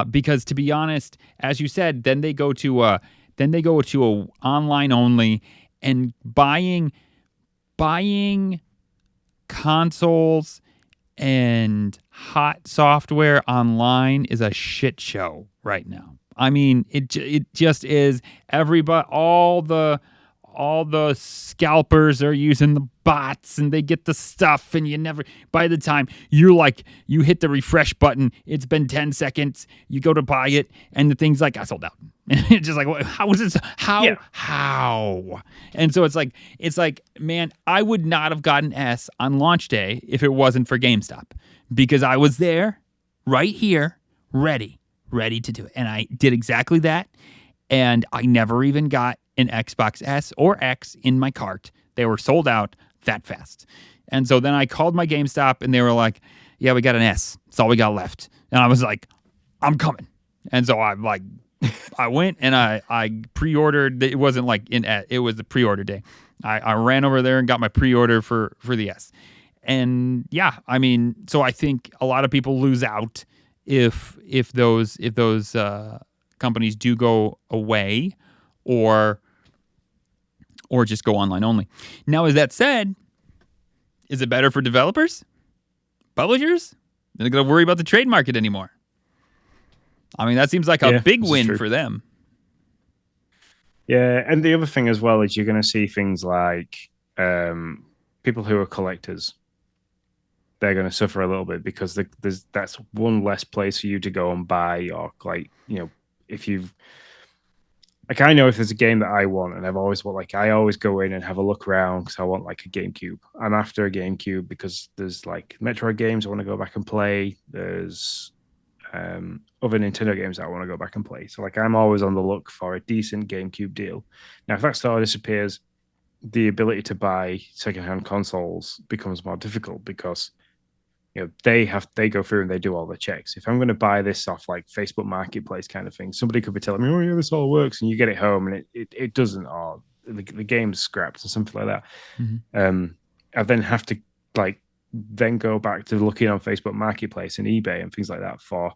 Because to be honest, as you said, then they go to a online only, and buying consoles and hot software online is a shit show right now. I mean, it just is. Everybody, all the scalpers are using the bots, and they get the stuff, and by the time you hit the refresh button, it's been 10 seconds, you go to buy it, and the thing's like, I sold out. And it's just like, how is this? How? And so it's like, man, I would not have gotten S on launch day if it wasn't for GameStop, because I was there, right here, ready to do it. And I did exactly that. And I never even got an Xbox S or X in my cart. They were sold out that fast. And so then I called my GameStop, and they were like, yeah, we got an S. That's all we got left. And I was like, I'm coming. And so I went and I pre-ordered. It wasn't like it was the pre-order day. I ran over there and got my pre-order for the S. And yeah, I mean, so I think a lot of people lose out if those companies do go away, or just go online only. Now, as that said, is it better for developers? Publishers? They're not going to worry about the trade market anymore. I mean, that seems like a big win for them. Yeah, and the other thing as well is you're going to see things like people who are collectors. They're going to suffer a little bit because that's one less place for you to go and buy, or if you've... Like, I know if there's a game that I want, and I always go in and have a look around because I want like a GameCube. I'm after a GameCube because there's like Metroid games I want to go back and play. There's other Nintendo games that I want to go back and play. So like I'm always on the look for a decent GameCube deal. Now, if that store disappears, the ability to buy secondhand consoles becomes more difficult because they go through and they do all the checks. If I'm going to buy this off like Facebook Marketplace kind of thing, somebody could be telling me, oh yeah, this all works, and you get it home and it doesn't, or the game's scrapped or something like that. Mm-hmm. I then have to then go back to looking on Facebook Marketplace and eBay and things like that for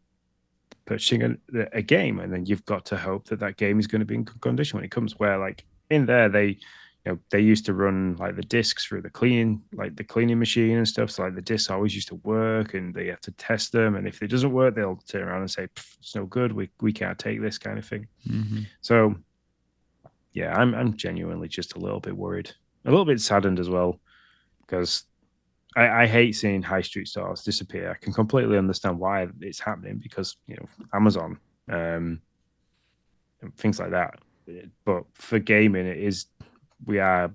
purchasing a game, and then you've got to hope that game is going to be in good condition when it comes. Where like in there they used to run like the discs through the cleaning machine and stuff. So like the discs always used to work, and they have to test them. And if it doesn't work, they'll turn around and say, it's no good. We can't take this kind of thing. Mm-hmm. So yeah, I'm genuinely just a little bit worried, a little bit saddened as well, because I hate seeing high street stores disappear. I can completely understand why it's happening because, Amazon, and things like that. But for gaming, we are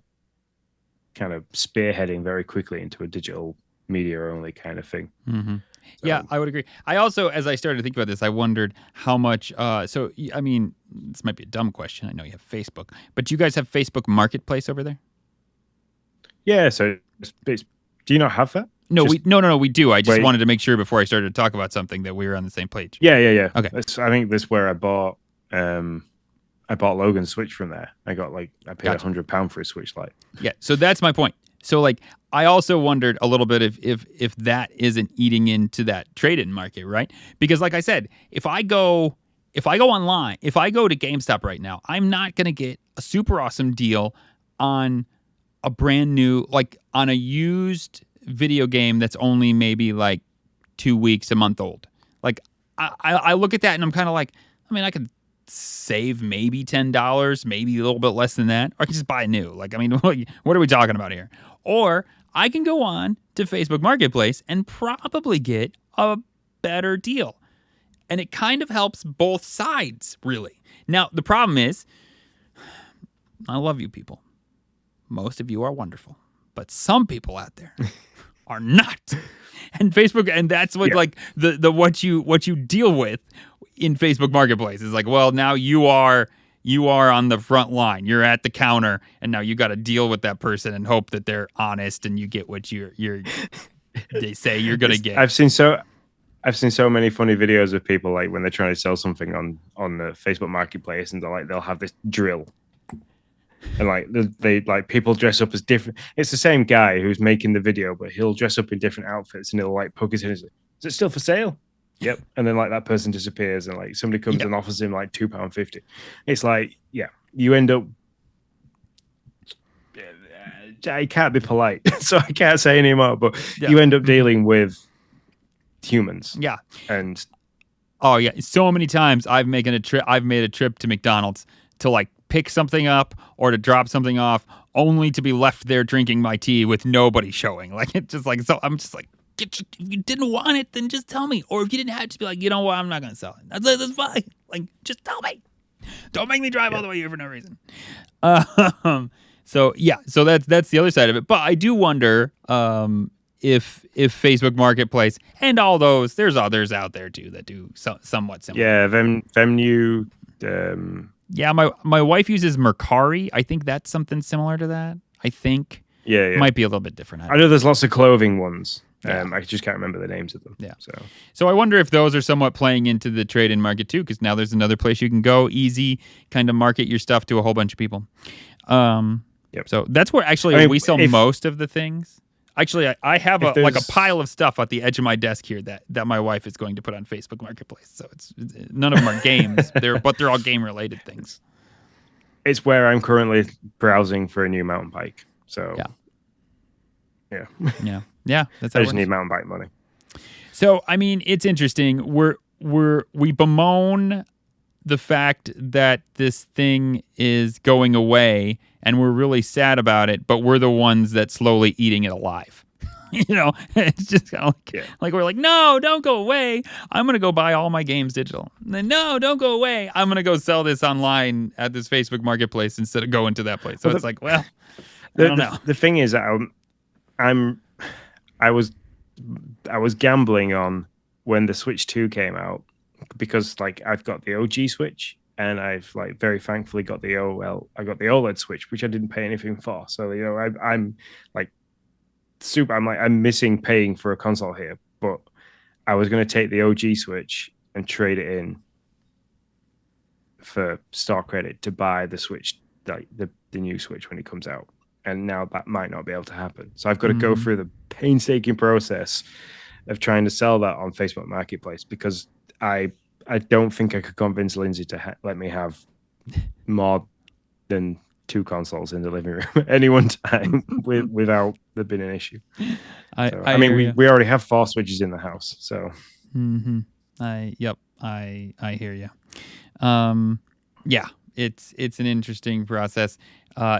kind of spearheading very quickly into a digital media only kind of thing. Mm-hmm. So, yeah, I would agree. I also, as I started to think about this, I wondered how much, so, I mean, this might be a dumb question. I know you have Facebook, but do you guys have Facebook Marketplace over there? Yeah, so do you not have that? No, we do. I just wanted to make sure before I started to talk about something that we were on the same page. Yeah. Okay. I think that's where I bought I bought Logan's Switch from there. I paid Gotcha. £100 for a Switch Lite. Yeah, so that's my point. So like I also wondered a little bit if that isn't eating into that trade-in market, right? Because like I said, if I go online, if I go to GameStop right now, I'm not going to get a super awesome deal on a brand new, like on a used video game that's only maybe like 2 weeks, a month old. Like I look at that and I'm kind of like, I mean, I could save maybe $10, maybe a little bit less than that, or I can just buy new. Like, I mean, what are we talking about here? Or I can go on to Facebook Marketplace and probably get a better deal. And it kind of helps both sides, really. Now, the problem is, I love you people. Most of you are wonderful. But some people out there are not. And Facebook, and that's what like the what you deal with in Facebook Marketplace is like, well, now you are on the front line. You're at the counter, and now you got to deal with that person and hope that they're honest and you get what they say you're gonna get. I've seen so many funny videos of people like when they're trying to sell something on the Facebook Marketplace, and they'll have this drill, and like they like people dress up as different. It's the same guy who's making the video, but he'll dress up in different outfits, and he'll like poke his head and say, "Is it still for sale?" Yep. And then like that person disappears, and like somebody comes and offers him like £2.50. It's like, you end up. I can't be polite, so I can't say anymore. But you end up dealing with humans. Yeah. And so many times I've made a trip to McDonald's to like pick something up or to drop something off, only to be left there drinking my tea with nobody showing. Like it's just like, so I'm just like, if you didn't want it, then just tell me. Or if you didn't have to be like, you know what, I'm not going to sell it. That's fine. Like, just tell me. Don't make me drive all the way here for no reason. So that's the other side of it. But I do wonder if Facebook Marketplace and all those, there's others out there too that do somewhat similar. Yeah, them new. Yeah, my wife uses Mercari. I think that's something similar to that. I think. Yeah. It might be a little bit different. I know there's lots of clothing ones. I just can't remember the names of them. Yeah. So I wonder if those are somewhat playing into the trade-in market too, because now there's another place you can go, easy, kind of market your stuff to a whole bunch of people. So that's where actually we sell most of the things. Actually, I have a pile of stuff at the edge of my desk here that my wife is going to put on Facebook Marketplace. So it's none of them are games, but they're all game-related things. It's where I'm currently browsing for a new mountain bike. So yeah. That's how I just need mountain bike money. So I mean, it's interesting. We bemoan the fact that this thing is going away, and we're really sad about it. But we're the ones that slowly eating it alive. It's just kind of like we're like, no, don't go away. I'm gonna go buy all my games digital. And then, no, don't go away. I'm gonna go sell this online at this Facebook Marketplace instead of going to that place. So it's like, well, I don't know. The thing is, I was gambling on when the Switch 2 came out, because like I've got the OG Switch, and I've like very thankfully got the OLED Switch, which I didn't pay anything for. So I'm like I'm missing paying for a console here, but I was going to take the OG Switch and trade it in for store credit to buy the Switch, like the new Switch when it comes out. And now that might not be able to happen. So I've got to go through the painstaking process of trying to sell that on Facebook Marketplace, because I don't think I could convince Lindsay to let me have more than 2 consoles in the living room at any one time without there being an issue. I mean, we already have 4 Switches in the house, so. I hear you. It's an interesting process.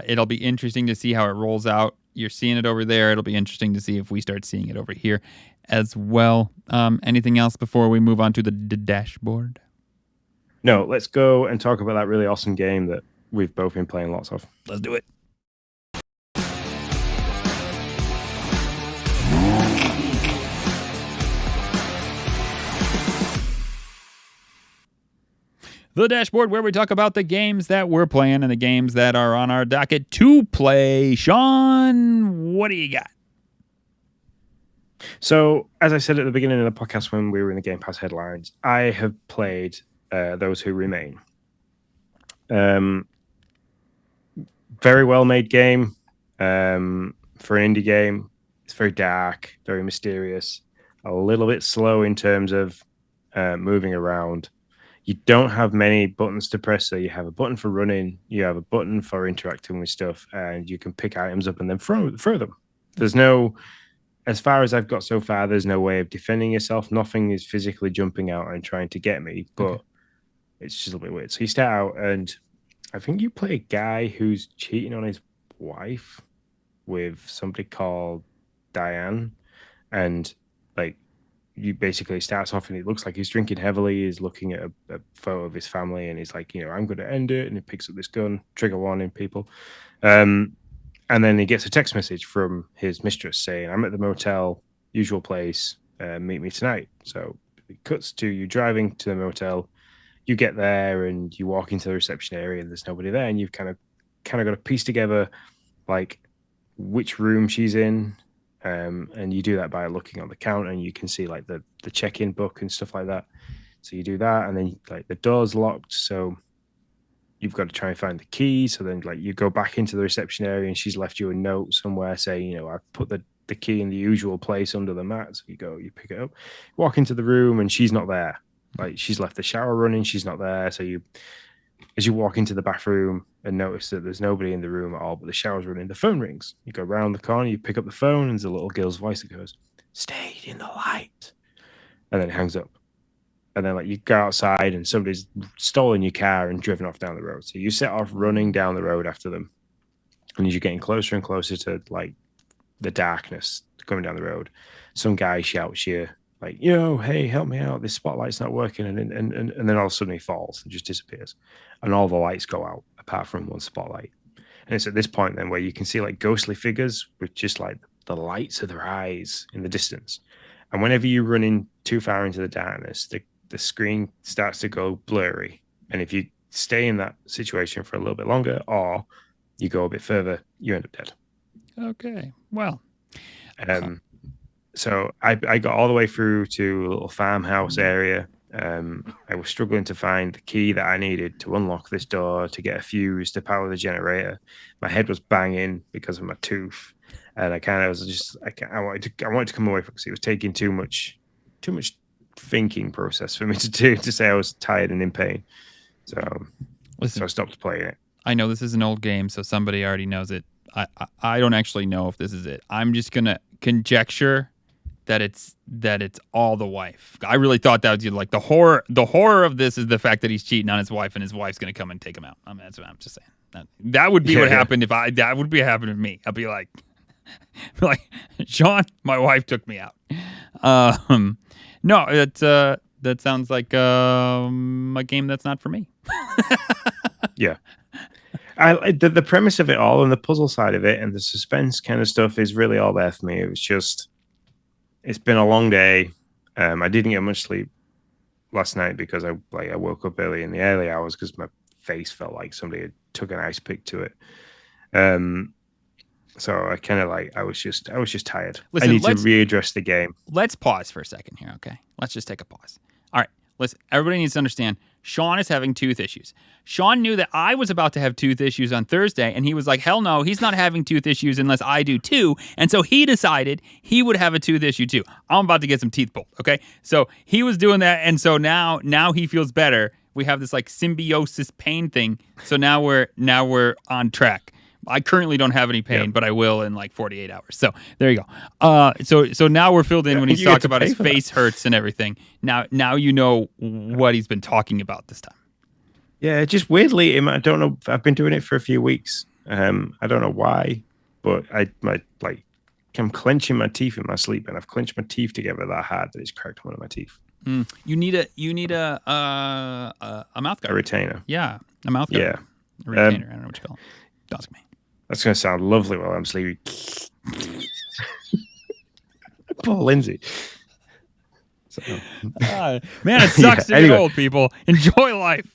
It'll be interesting to see how it rolls out. You're seeing it over there. It'll be interesting to see if we start seeing it over here as well. Anything else before we move on to the dashboard? No, let's go and talk about that really awesome game that we've both been playing lots of. Let's do it. The dashboard, where we talk about the games that we're playing and the games that are on our docket to play. Sean, what do you got? So, as I said at the beginning of the podcast when we were in the Game Pass headlines, I have played Those Who Remain. Very well made game for an indie game. It's very dark, very mysterious, a little bit slow in terms of moving around. You don't have many buttons to press, so you have a button for running, you have a button for interacting with stuff, and you can pick items up and then throw them. There's no, as far as I've got so far, there's no way of defending yourself. Nothing is physically jumping out and trying to get me, but it's just a little bit weird. So you start out, and I think you play a guy who's cheating on his wife with somebody called Diane, and like you basically starts off and it looks like he's drinking heavily. He's looking at a photo of his family, and he's like, I'm going to end it. And he picks up this gun, trigger warning, people. And then he gets a text message from his mistress saying, "I'm at the motel, usual place. Meet me tonight." So it cuts to you driving to the motel. You get there and you walk into the reception area, and there's nobody there, and you've kind of got to piece together like which room she's in. And you do that by looking on the counter, and you can see like the check-in book and stuff like that. So you do that, and then like the door's locked, so you've got to try and find the key. So then like you go back into the reception area, and she's left you a note somewhere saying, I put the key in the usual place under the mat. So you pick it up, walk into the room, and she's not there. Like she's left the shower running, she's not there. So as you walk into the bathroom and notice that there's nobody in the room at all, but the shower's running, the phone rings. You go around the corner, you pick up the phone, and there's a little girl's voice that goes, "Stay in the light," and then it hangs up. And then like you go outside, and somebody's stolen your car and driven off down the road. So you set off running down the road after them, and as you're getting closer and closer to like the darkness coming down the road, some guy shouts you like, "Hey, help me out! This spotlight's not working," and then all of a sudden he falls and just disappears, and all the lights go out apart from one spotlight. And it's at this point then where you can see like ghostly figures with just like the lights of their eyes in the distance. And whenever you run in too far into the darkness, the screen starts to go blurry. And if you stay in that situation for a little bit longer, or you go a bit further, you end up dead. Okay, well. So I got all the way through to a little farmhouse area. I was struggling to find the key that I needed to unlock this door to get a fuse to power the generator. My head was banging because of my tooth, and I kind of was just I wanted to come away from it because it was taking too much thinking process for me to do to say I was tired and in pain. So I stopped playing it. I know this is an old game, so somebody already knows it. I don't actually know if this is it. I'm just gonna conjecture that it's all the wife. I really thought that was like the horror of this is the fact that he's cheating on his wife, and his wife's gonna come and take him out. I mean, that's what I'm just saying. That would be what happened if that would be happening to me. I'd be like, Sean, my wife took me out. No, that sounds like a game that's not for me. Yeah. The premise of it all and the puzzle side of it and the suspense kind of stuff is really all there for me. It was just, it's been a long day. I didn't get much sleep last night because I woke up early in the early hours because my face felt like somebody had took an ice pick to it. So I kind of I was just tired. Listen, I need to readdress the game. Let's pause for a second here, okay? Let's just take a pause. All right, listen, everybody needs to understand, Sean is having tooth issues. Sean knew that I was about to have tooth issues on Thursday, and he was like, hell no, he's not having tooth issues unless I do too. And so he decided he would have a tooth issue too. I'm about to get some teeth pulled, okay? So he was doing that, and so now he feels better. We have this like symbiosis pain thing. So now we're on track. I currently don't have any pain, but I will in like 48 hours. So there you go. So now we're filled in when he's talked about his face hurts and everything. Now you know what he's been talking about this time. Yeah, just weirdly, I don't know. I've been doing it for a few weeks. I don't know why, but I'm clenching my teeth in my sleep, and I've clenched my teeth together that hard that it's cracked one of my teeth. You need a mouth guard. A retainer. Yeah, a mouth guard. Yeah, a retainer. I don't know what you call it. Don't ask me. That's going to sound lovely while I'm sleeping. Poor Lindsay. So. Man, it sucks to get old, people. Enjoy life.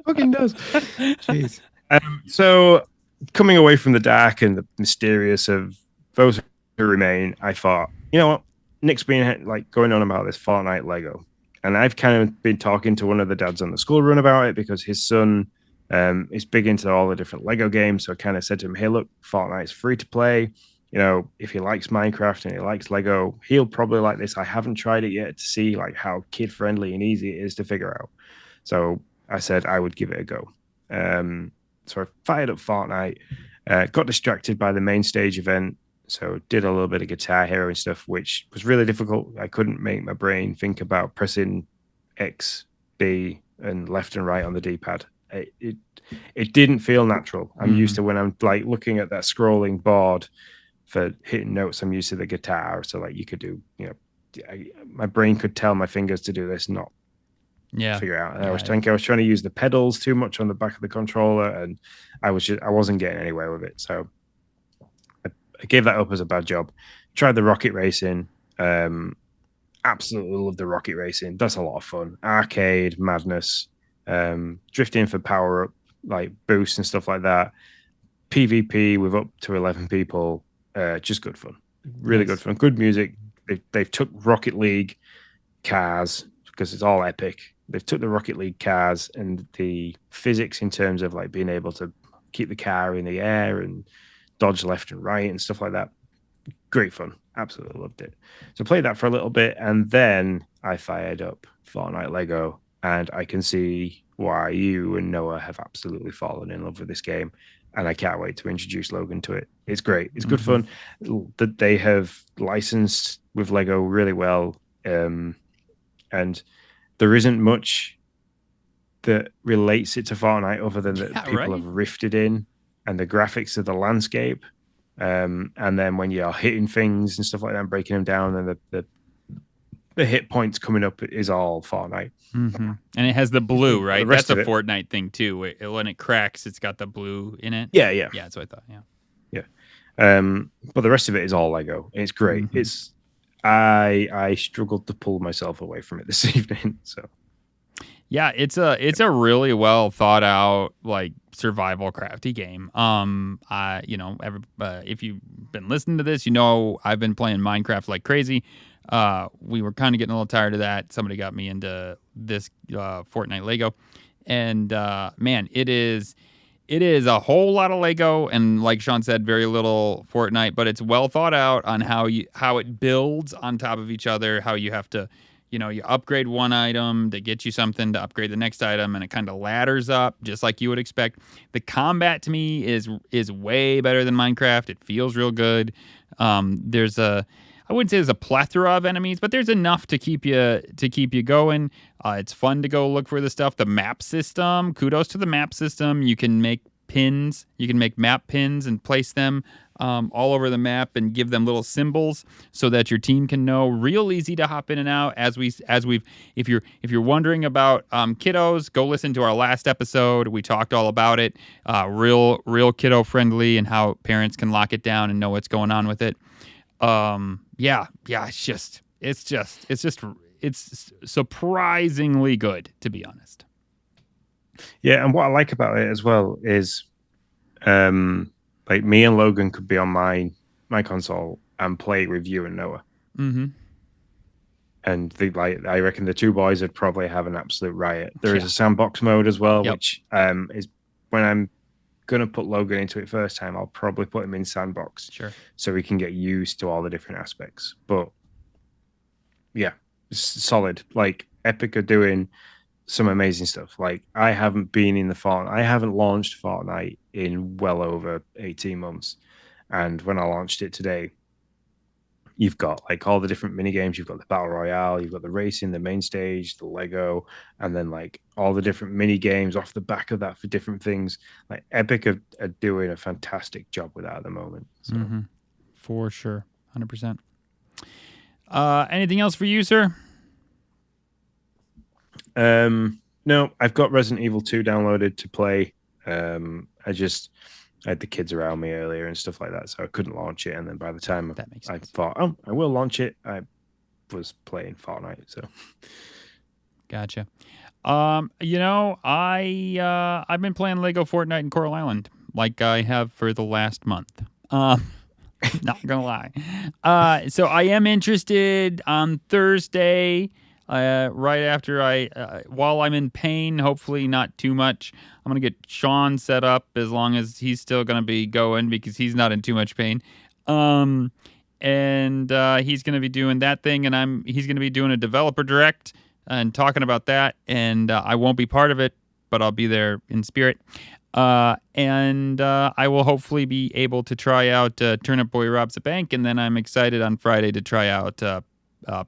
Fucking does. Jeez. So, coming away from the dark and the mysterious of those who remain, I thought, you know what? Nick's been going on about this Fortnite Lego. And I've kind of been talking to one of the dads on the school run about it because his son He's big into all the different Lego games. So I kind of said to him, hey, look, Fortnite's free to play. You know, if he likes Minecraft and he likes Lego, he'll probably like this. I haven't tried it yet to see like how kid friendly and easy it is to figure out. So I said I would give it a go. So I fired up Fortnite, got distracted by the main stage event. So did a little bit of Guitar Hero and stuff, which was really difficult. I couldn't make my brain think about pressing X, B, and left and right on the D-pad. It didn't feel natural. I'm used to when I'm like looking at that scrolling board for hitting notes. I'm used to the guitar, so like you could do, you know, my brain could tell my fingers to do this, not figure it out. And I was trying to use the pedals too much on the back of the controller, and I wasn't getting anywhere with it. So I gave that up as a bad job. Tried the rocket racing. Absolutely love the rocket racing. That's a lot of fun. Arcade madness. Drifting for power up, like boosts and stuff like that. PvP with up to 11 people. Just good fun. Really good fun. Good music. They've took Rocket League cars because it's all epic. They've took the Rocket League cars and the physics in terms of like being able to keep the car in the air and dodge left and right and stuff like that. Great fun. Absolutely loved it. So played that for a little bit, and then I fired up Fortnite Lego, and I can see why you and Noah have absolutely fallen in love with this game, and I can't wait to introduce Logan to it. It's great. It's good fun. That they have licensed with Lego really well, and there isn't much that relates it to Fortnite other than that people have rifted in, and the graphics of the landscape. And then when you're hitting things and stuff like that and breaking them down, and the hit points coming up is all Fortnite. And it has the blue, right? That's a Fortnite thing too. When it cracks, it's got the blue in it. Yeah. That's what I thought. Yeah. But the rest of it is all Lego. It's great. It's I struggled to pull myself away from it this evening. So yeah, it's a really well thought out like survival crafty game. If you've been listening to this, you know I've been playing Minecraft like crazy. We were kind of getting a little tired of that. Somebody got me into this Fortnite Lego, and man, it is a whole lot of Lego, and like Sean said, very little Fortnite. But it's well thought out on how it builds on top of each other. How you have to, you upgrade one item to get you something to upgrade the next item, and it kind of ladders up just like you would expect. The combat to me is way better than Minecraft. It feels real good. I wouldn't say there's a plethora of enemies, but there's enough to keep you going. It's fun to go look for the stuff. The map system, kudos to the map system. You can make pins. You can make map pins and place them all over the map and give them little symbols so that your team can know. Real easy to hop in and out. If you're wondering about kiddos, go listen to our last episode. We talked all about it. Real kiddo friendly and how parents can lock it down and know what's going on with it. It's surprisingly good, to be honest. Yeah, and what I like about it as well is, like me and Logan could be on my console and play with you and Noah. And I reckon the two boys would probably have an absolute riot. There is a sandbox mode as well, which is when I'm gonna put Logan into it first time, I'll probably put him in sandbox, so we can get used to all the different aspects. But yeah, it's solid. Like Epic are doing some amazing stuff. Like I haven't launched Fortnite in well over 18 months, and when I launched it today, you've got like all the different mini games. You've got the battle royale, you've got the racing, the main stage, the Lego, and then like all the different mini games off the back of that for different things. Like Epic are doing a fantastic job with that at the moment. So. For sure, 100%. Anything else for you, sir? No, I've got Resident Evil 2 downloaded to play. I had the kids around me earlier and stuff like that, so I couldn't launch it. And then by the time I thought, I will launch it, I was playing Fortnite. So, gotcha. I've been playing Lego Fortnite in Coral Island like I have for the last month. Not gonna lie. So I am interested on Thursday. right after while I'm in pain, hopefully not too much. I'm going to get Sean set up as long as he's still going to be going because he's not in too much pain. And he's going to be doing that thing, and he's going to be doing a developer direct and talking about that, and I won't be part of it, but I'll be there in spirit. And I will hopefully be able to try out Turnip Boy Robs a Bank, and then I'm excited on Friday to try out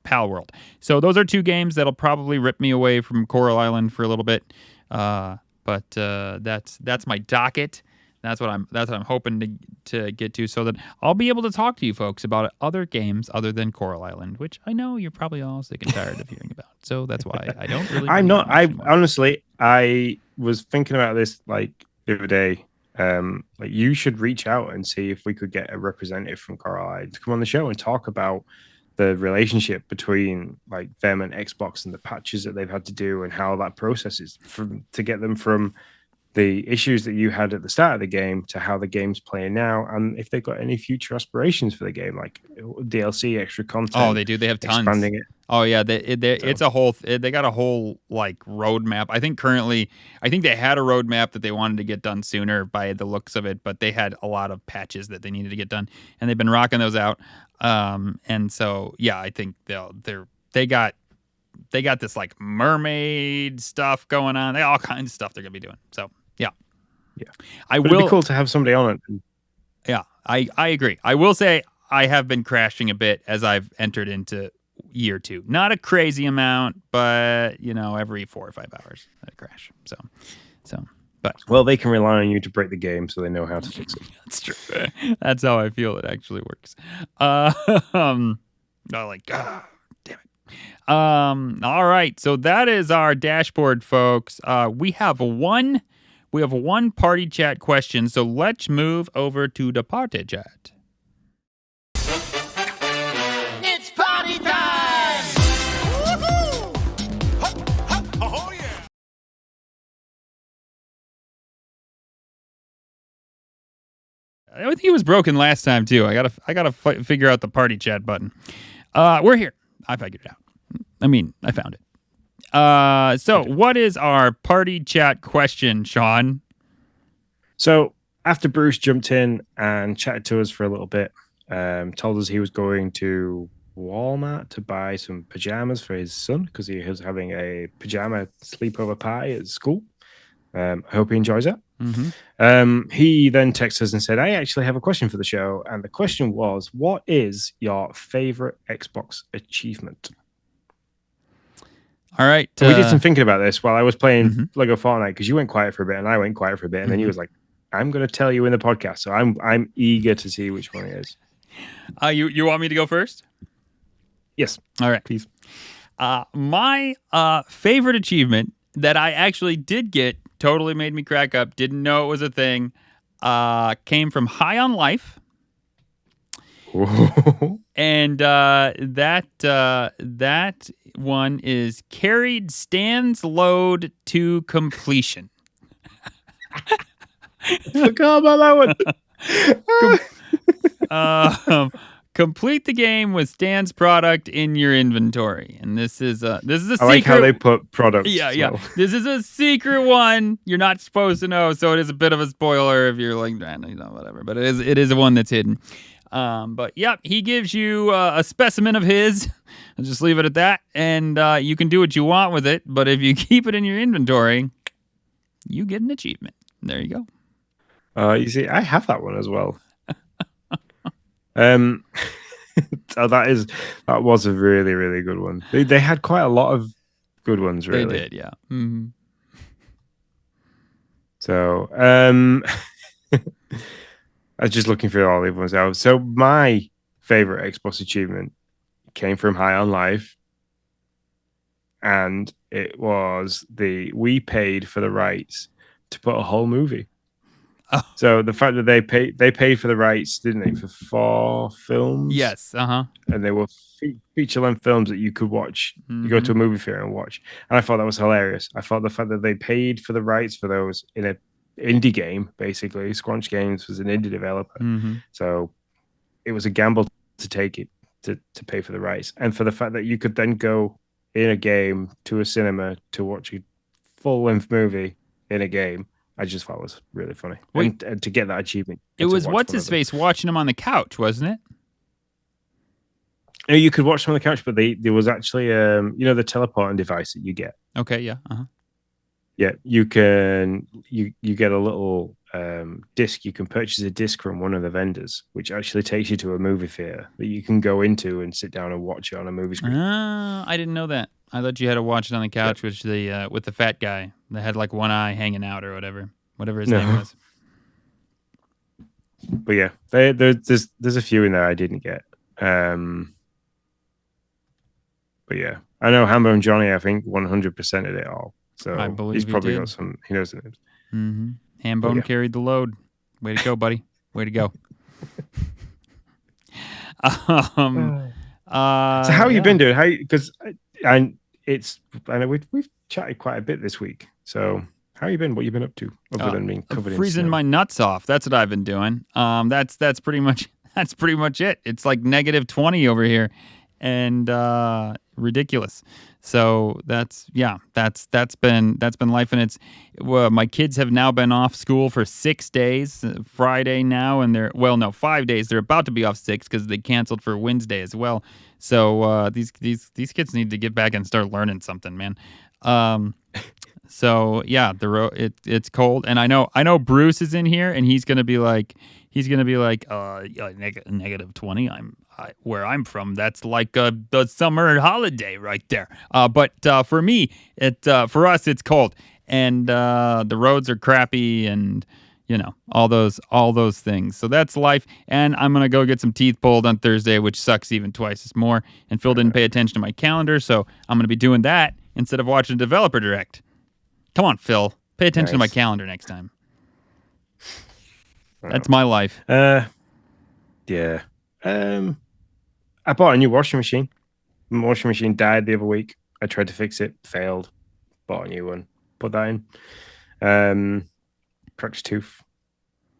Pal World. So those are 2 games that'll probably rip me away from Coral Island for a little bit. But that's my docket. That's what I'm hoping to get to, so that I'll be able to talk to you folks about other games other than Coral Island, which I know you're probably all sick and tired of hearing about. So that's why I don't really. I'm not. Honestly, I was thinking about this like the other day. Like you should reach out and see if we could get a representative from Coral Island to come on the show and talk about the relationship between like them and Xbox and the patches that they've had to do and how that process is to get them from the issues that you had at the start of the game to how the game's playing now, and if they've got any future aspirations for the game, like DLC, extra content. Oh, they do. They have tons. Expanding it. Oh yeah, it's a whole. They got a whole like roadmap. I think they had a roadmap that they wanted to get done sooner by the looks of it, but they had a lot of patches that they needed to get done, and they've been rocking those out. And so yeah, I think they got this like mermaid stuff going on. They got all kinds of stuff they're gonna be doing. So yeah. It'd be cool to have somebody on it. Yeah, I agree. I will say I have been crashing a bit as I've entered into year 2. Not a crazy amount, but every 4 or 5 hours I crash. But well, they can rely on you to break the game, so they know how to fix it. That's true. That's how I feel it actually works. Damn it. All right. So that is our dashboard, folks. We have one party chat question. So let's move over to the party chat. It's party time! Woohoo! Oh yeah! I think it was broken last time too. I gotta figure out the party chat button. We're here. I figured it out. I found it. So what is our party chat question, Sean? So after Bruce jumped in and chatted to us for a little bit, told us he was going to Walmart to buy some pajamas for his son because he was having a pajama sleepover party at school. I hope he enjoys it. Mm-hmm. He then texted us and said, I actually have a question for the show. And the question was, what is your favorite Xbox achievement? All right. We did some thinking about this while I was playing Lego Fortnite because you went quiet for a bit and I went quiet for a bit. And then he was like, I'm going to tell you in the podcast. So I'm eager to see which one it is. You want me to go first? Yes. All right. Please. My favorite achievement that I actually did get, totally made me crack up, didn't know it was a thing, came from High on Life. And that one is carried Stan's load to completion. Forgot about that one. Complete the game with Stan's product in your inventory, and this is a secret. I like how they put products. Yeah. This is a secret one. You're not supposed to know, so it is a bit of a spoiler if you're like, whatever. But it is one that's hidden. But yep, he gives you a specimen of his. I'll just leave it at that, and you can do what you want with it. But if you keep it in your inventory, you get an achievement. There you go. You see, I have that one as well. So that was a really, really good one. They had quite a lot of good ones, really. They did, yeah. Mm-hmm. So I was just looking through all the other ones out. So my favorite Xbox achievement came from High on Life, and it was we paid for the rights to put a whole movie. Oh. So the fact that they paid for the rights, didn't they, for 4 films? Yes. And they were feature-length films that you could watch. You go to a movie theater and watch. And I thought that was hilarious. I thought the fact that they paid for the rights for those in an indie game, basically. Squanch Games was an indie developer. So it was a gamble to take it, to pay for the rights. And for the fact that you could then go in a game to a cinema to watch a full-length movie in a game, I just thought was really funny. Wait. And to get that achievement. It was what's-his-face watching him on the couch, wasn't it? No, you could watch them on the couch, but there was actually, the teleporting device that you get. Okay, yeah. Uh-huh. Yeah, you can you get a little disc. You can purchase a disc from one of the vendors, which actually takes you to a movie theater that you can go into and sit down and watch it on a movie screen. I didn't know that. I thought you had to watch it on the couch with the fat guy that had like one eye hanging out or whatever his name was. But yeah, there's a few in there I didn't get. But yeah, I know Hambo and Johnny, I think 100% of it all. So I believe he's probably he got some. He knows the names. Mm-hmm. Hambone carried the load. Way to go, buddy. Way to go. So how you been doing? Because I know we've chatted quite a bit this week. So how you been? What you been up to other than being covered in freezing snow? my nuts off. That's what I've been doing. That's pretty much it. It's like -20 over here, and ridiculous. So that's been life, and it's my kids have now been off school for 6 days. Friday now, and 5 days. They're about to be off 6 because they canceled for Wednesday as well. So these kids need to get back and start learning something, man. So yeah, it's cold, and I know Bruce is in here, and he's gonna be like -20. Where I'm from, that's like the summer holiday right there. But for me, for us, it's cold, and the roads are crappy, and all those things. So that's life. And I'm gonna go get some teeth pulled on Thursday, which sucks even twice as more. And Phil didn't pay attention to my calendar, so I'm gonna be doing that instead of watching Developer Direct. Come on, Phil, pay attention to my calendar next time. That's my life. Yeah. I bought a new washing machine. My washing machine died the other week. I tried to fix it, failed. Bought a new one, put that in. Cracked tooth,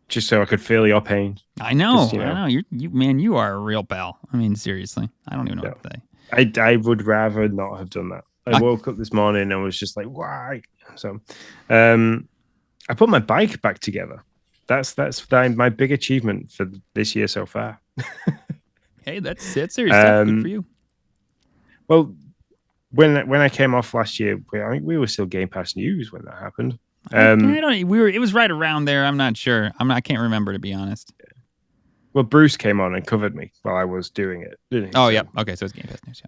just so I could feel your pain. I know. You are a real pal. I mean, seriously, I don't even know what to say. I would rather not have done that. I woke up this morning and was just like, why? So, I put my bike back together. That's my big achievement for this year so far. Hey, that's serious stuff. Good for you. Well, when I came off last year, I think we were still Game Pass News when that happened. It was right around there. I'm not sure. I can't remember, to be honest. Well, Bruce came on and covered me while I was doing it, didn't he? Oh, yeah. Okay, so it's Game Pass News.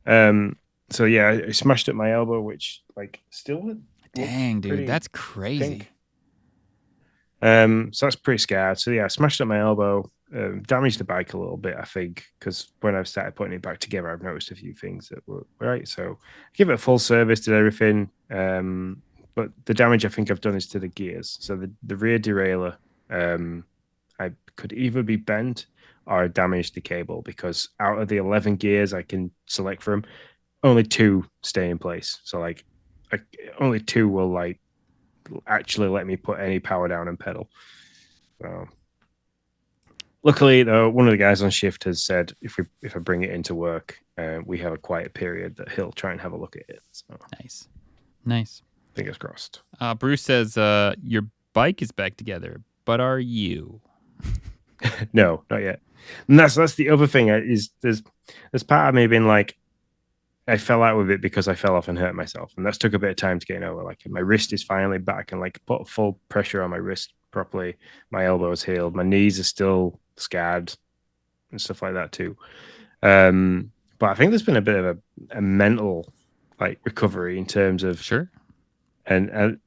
Yeah. So yeah, I smashed at my elbow, which still. Dang, dude, that's crazy. So that's pretty scared. So yeah, I smashed at my elbow, damaged the bike a little bit, I think, because when I've started putting it back together, I've noticed a few things that were right. So give it a full service, did everything. But the damage I think I've done is to the gears. So the rear derailleur, I could either be bent or I damaged the cable, because out of the 11 gears I can select from, only 2 stay in place. So only 2 will actually let me put any power down and pedal. So luckily, though, one of the guys on shift has said if I bring it into work, we have a quiet period, that he'll try and have a look at it. So Nice. Fingers crossed. Bruce says your bike is back together, but are you? No, not yet. And that's the other thing. Is there's part of me being like, I fell out with it because I fell off and hurt myself, and that's took a bit of time to get over. Like, my wrist is finally back and put full pressure on my wrist properly. My elbow is healed. My knees are still scarred and stuff like that too. But I think there's been a bit of a mental recovery in terms of Sure. And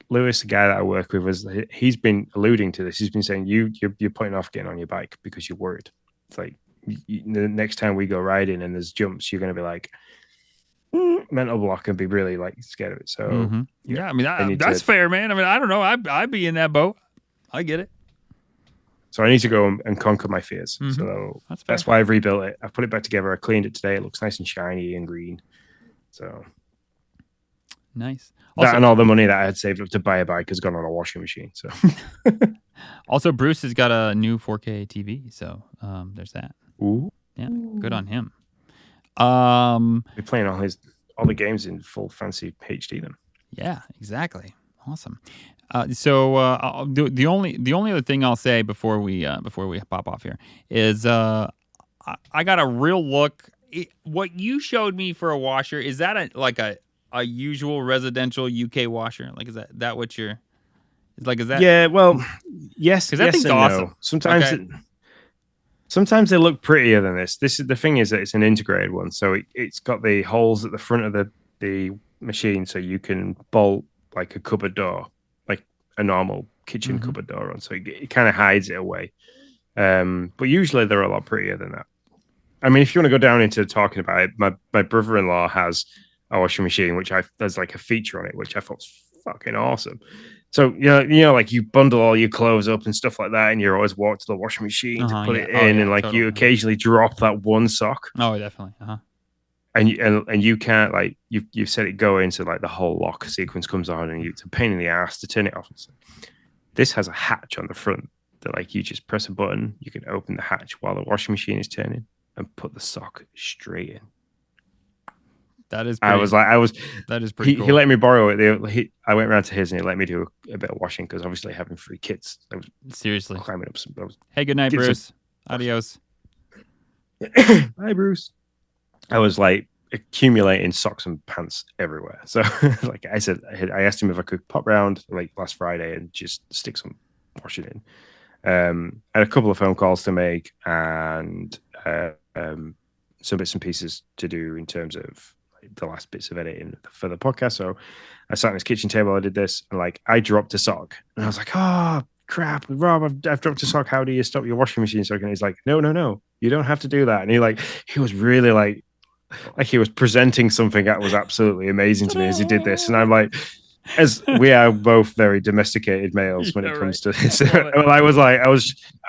Lewis, the guy that I work with, he's been alluding to this. He's been saying you're putting off getting on your bike because you're worried. It's like, the next time we go riding and there's jumps, you're going to be like, mental block, and be really scared of it. So yeah, I mean that's fair, man. I mean, I don't know. I'd be in that boat. I get it. So I need to go and conquer my fears. So that's why I've rebuilt it. I've put it back together. I cleaned it today. It looks nice and shiny and green. So nice. That and all the money that I had saved up to buy a bike has gone on a washing machine. So also, Bruce has got a new 4K TV. So there's that. Ooh. Yeah, good on him. We're playing all the games in full fancy HD then. Yeah, exactly. Awesome. The only other thing I'll say before we pop off here is I got a real look. What you showed me for a washer, is that a usual residential UK washer? Like, is that what you're? Is that? Yeah, well, yes, Because that yes thing's and awesome. no. Sometimes Okay. sometimes they look prettier than this. This is the thing, is that it's an integrated one, so it's got the holes at the front of the machine, so you can bolt like a cupboard door, like a normal kitchen cupboard door on, so it kind of hides it away. But usually they're a lot prettier than that. I mean, if you want to go down into talking about it, my brother-in-law has a washing machine, which there's like a feature on it, which I thought was fucking awesome. So like you bundle all your clothes up and stuff like that, and you always walk to the washing machine to put it in, and like totally. you occasionally drop that one sock, Oh, definitely. and you can't, like, you've set it go into like the whole lock sequence comes on, and it's a pain in the ass to turn it off. This has a hatch on the front that, like, you just press a button, you can open the hatch while the washing machine is turning and put the sock straight in. That is. That is pretty cool. He let me borrow it. I went around to his and he let me do a bit of washing, because obviously having 3 kids, I was seriously climbing up some. Hey, good night, Bruce. Adios. Hi, Bruce. I was like accumulating socks and pants everywhere. So, like I said, I asked him if I could pop round like last Friday and just stick some washing in. I had a couple of phone calls to make and some bits and pieces to do in terms of like the last bits of editing for the podcast. So I sat on his kitchen table, I did this, and like I dropped a sock, and I was like, oh crap, Rob, I've dropped a sock. How do you stop your washing machine sock? And he's like, no, you don't have to do that. And he was really like he was presenting something that was absolutely amazing to me as he did this. And I'm like, as we are both very domesticated males when it comes to this. Well, I was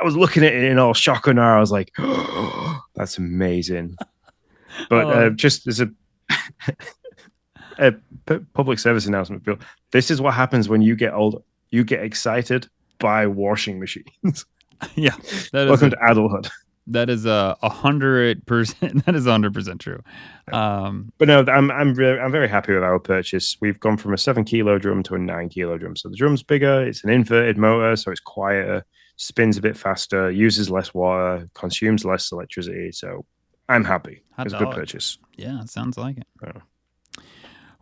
looking at it in all shock and awe. I was like, oh, that's amazing. But just as a public service announcement, Bill, this is what happens when you get older. You get excited by washing machines. Yeah, welcome to adulthood. That is 100%. That is 100% true. But no, I'm very happy with our purchase. We've gone from a 7 kilo drum to a 9 kilo drum. So the drum's bigger. It's an inverted motor, so it's quieter, spins a bit faster, uses less water, consumes less electricity. So I'm happy. It's a good purchase. Yeah, it sounds like it. Oh.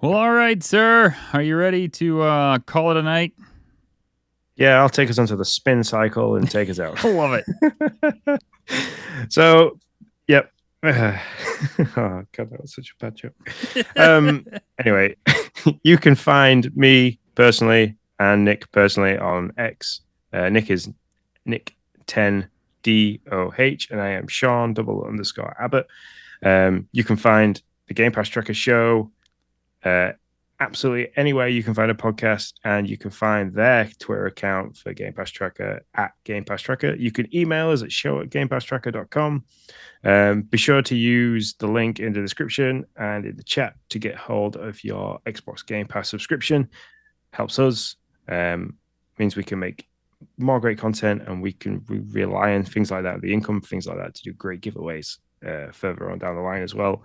Well, all right, sir. Are you ready to call it a night? Yeah, I'll take us onto the spin cycle and take us out. I love it. So, yep. Oh, God, that was such a bad joke. Anyway, you can find me personally and Nick personally on X. Nick is Nick10DOH, and I am Sean _Abbott. You can find the Game Pass Tracker show absolutely anywhere you can find a podcast, and you can find their Twitter account for Game Pass Tracker at Game Pass Tracker. You can email us at show@gamepasstracker.com. Be sure to use the link in the description and in the chat to get hold of your Xbox Game Pass subscription. Helps us. Means we can make more great content, and we can rely on things like that, the income, things like that, to do great giveaways further on down the line as well.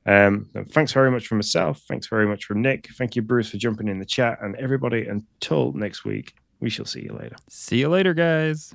Thanks very much from myself. Thanks very much from Nick. Thank you, Bruce, for jumping in the chat. And everybody, until next week, we shall see you later. See you later, guys.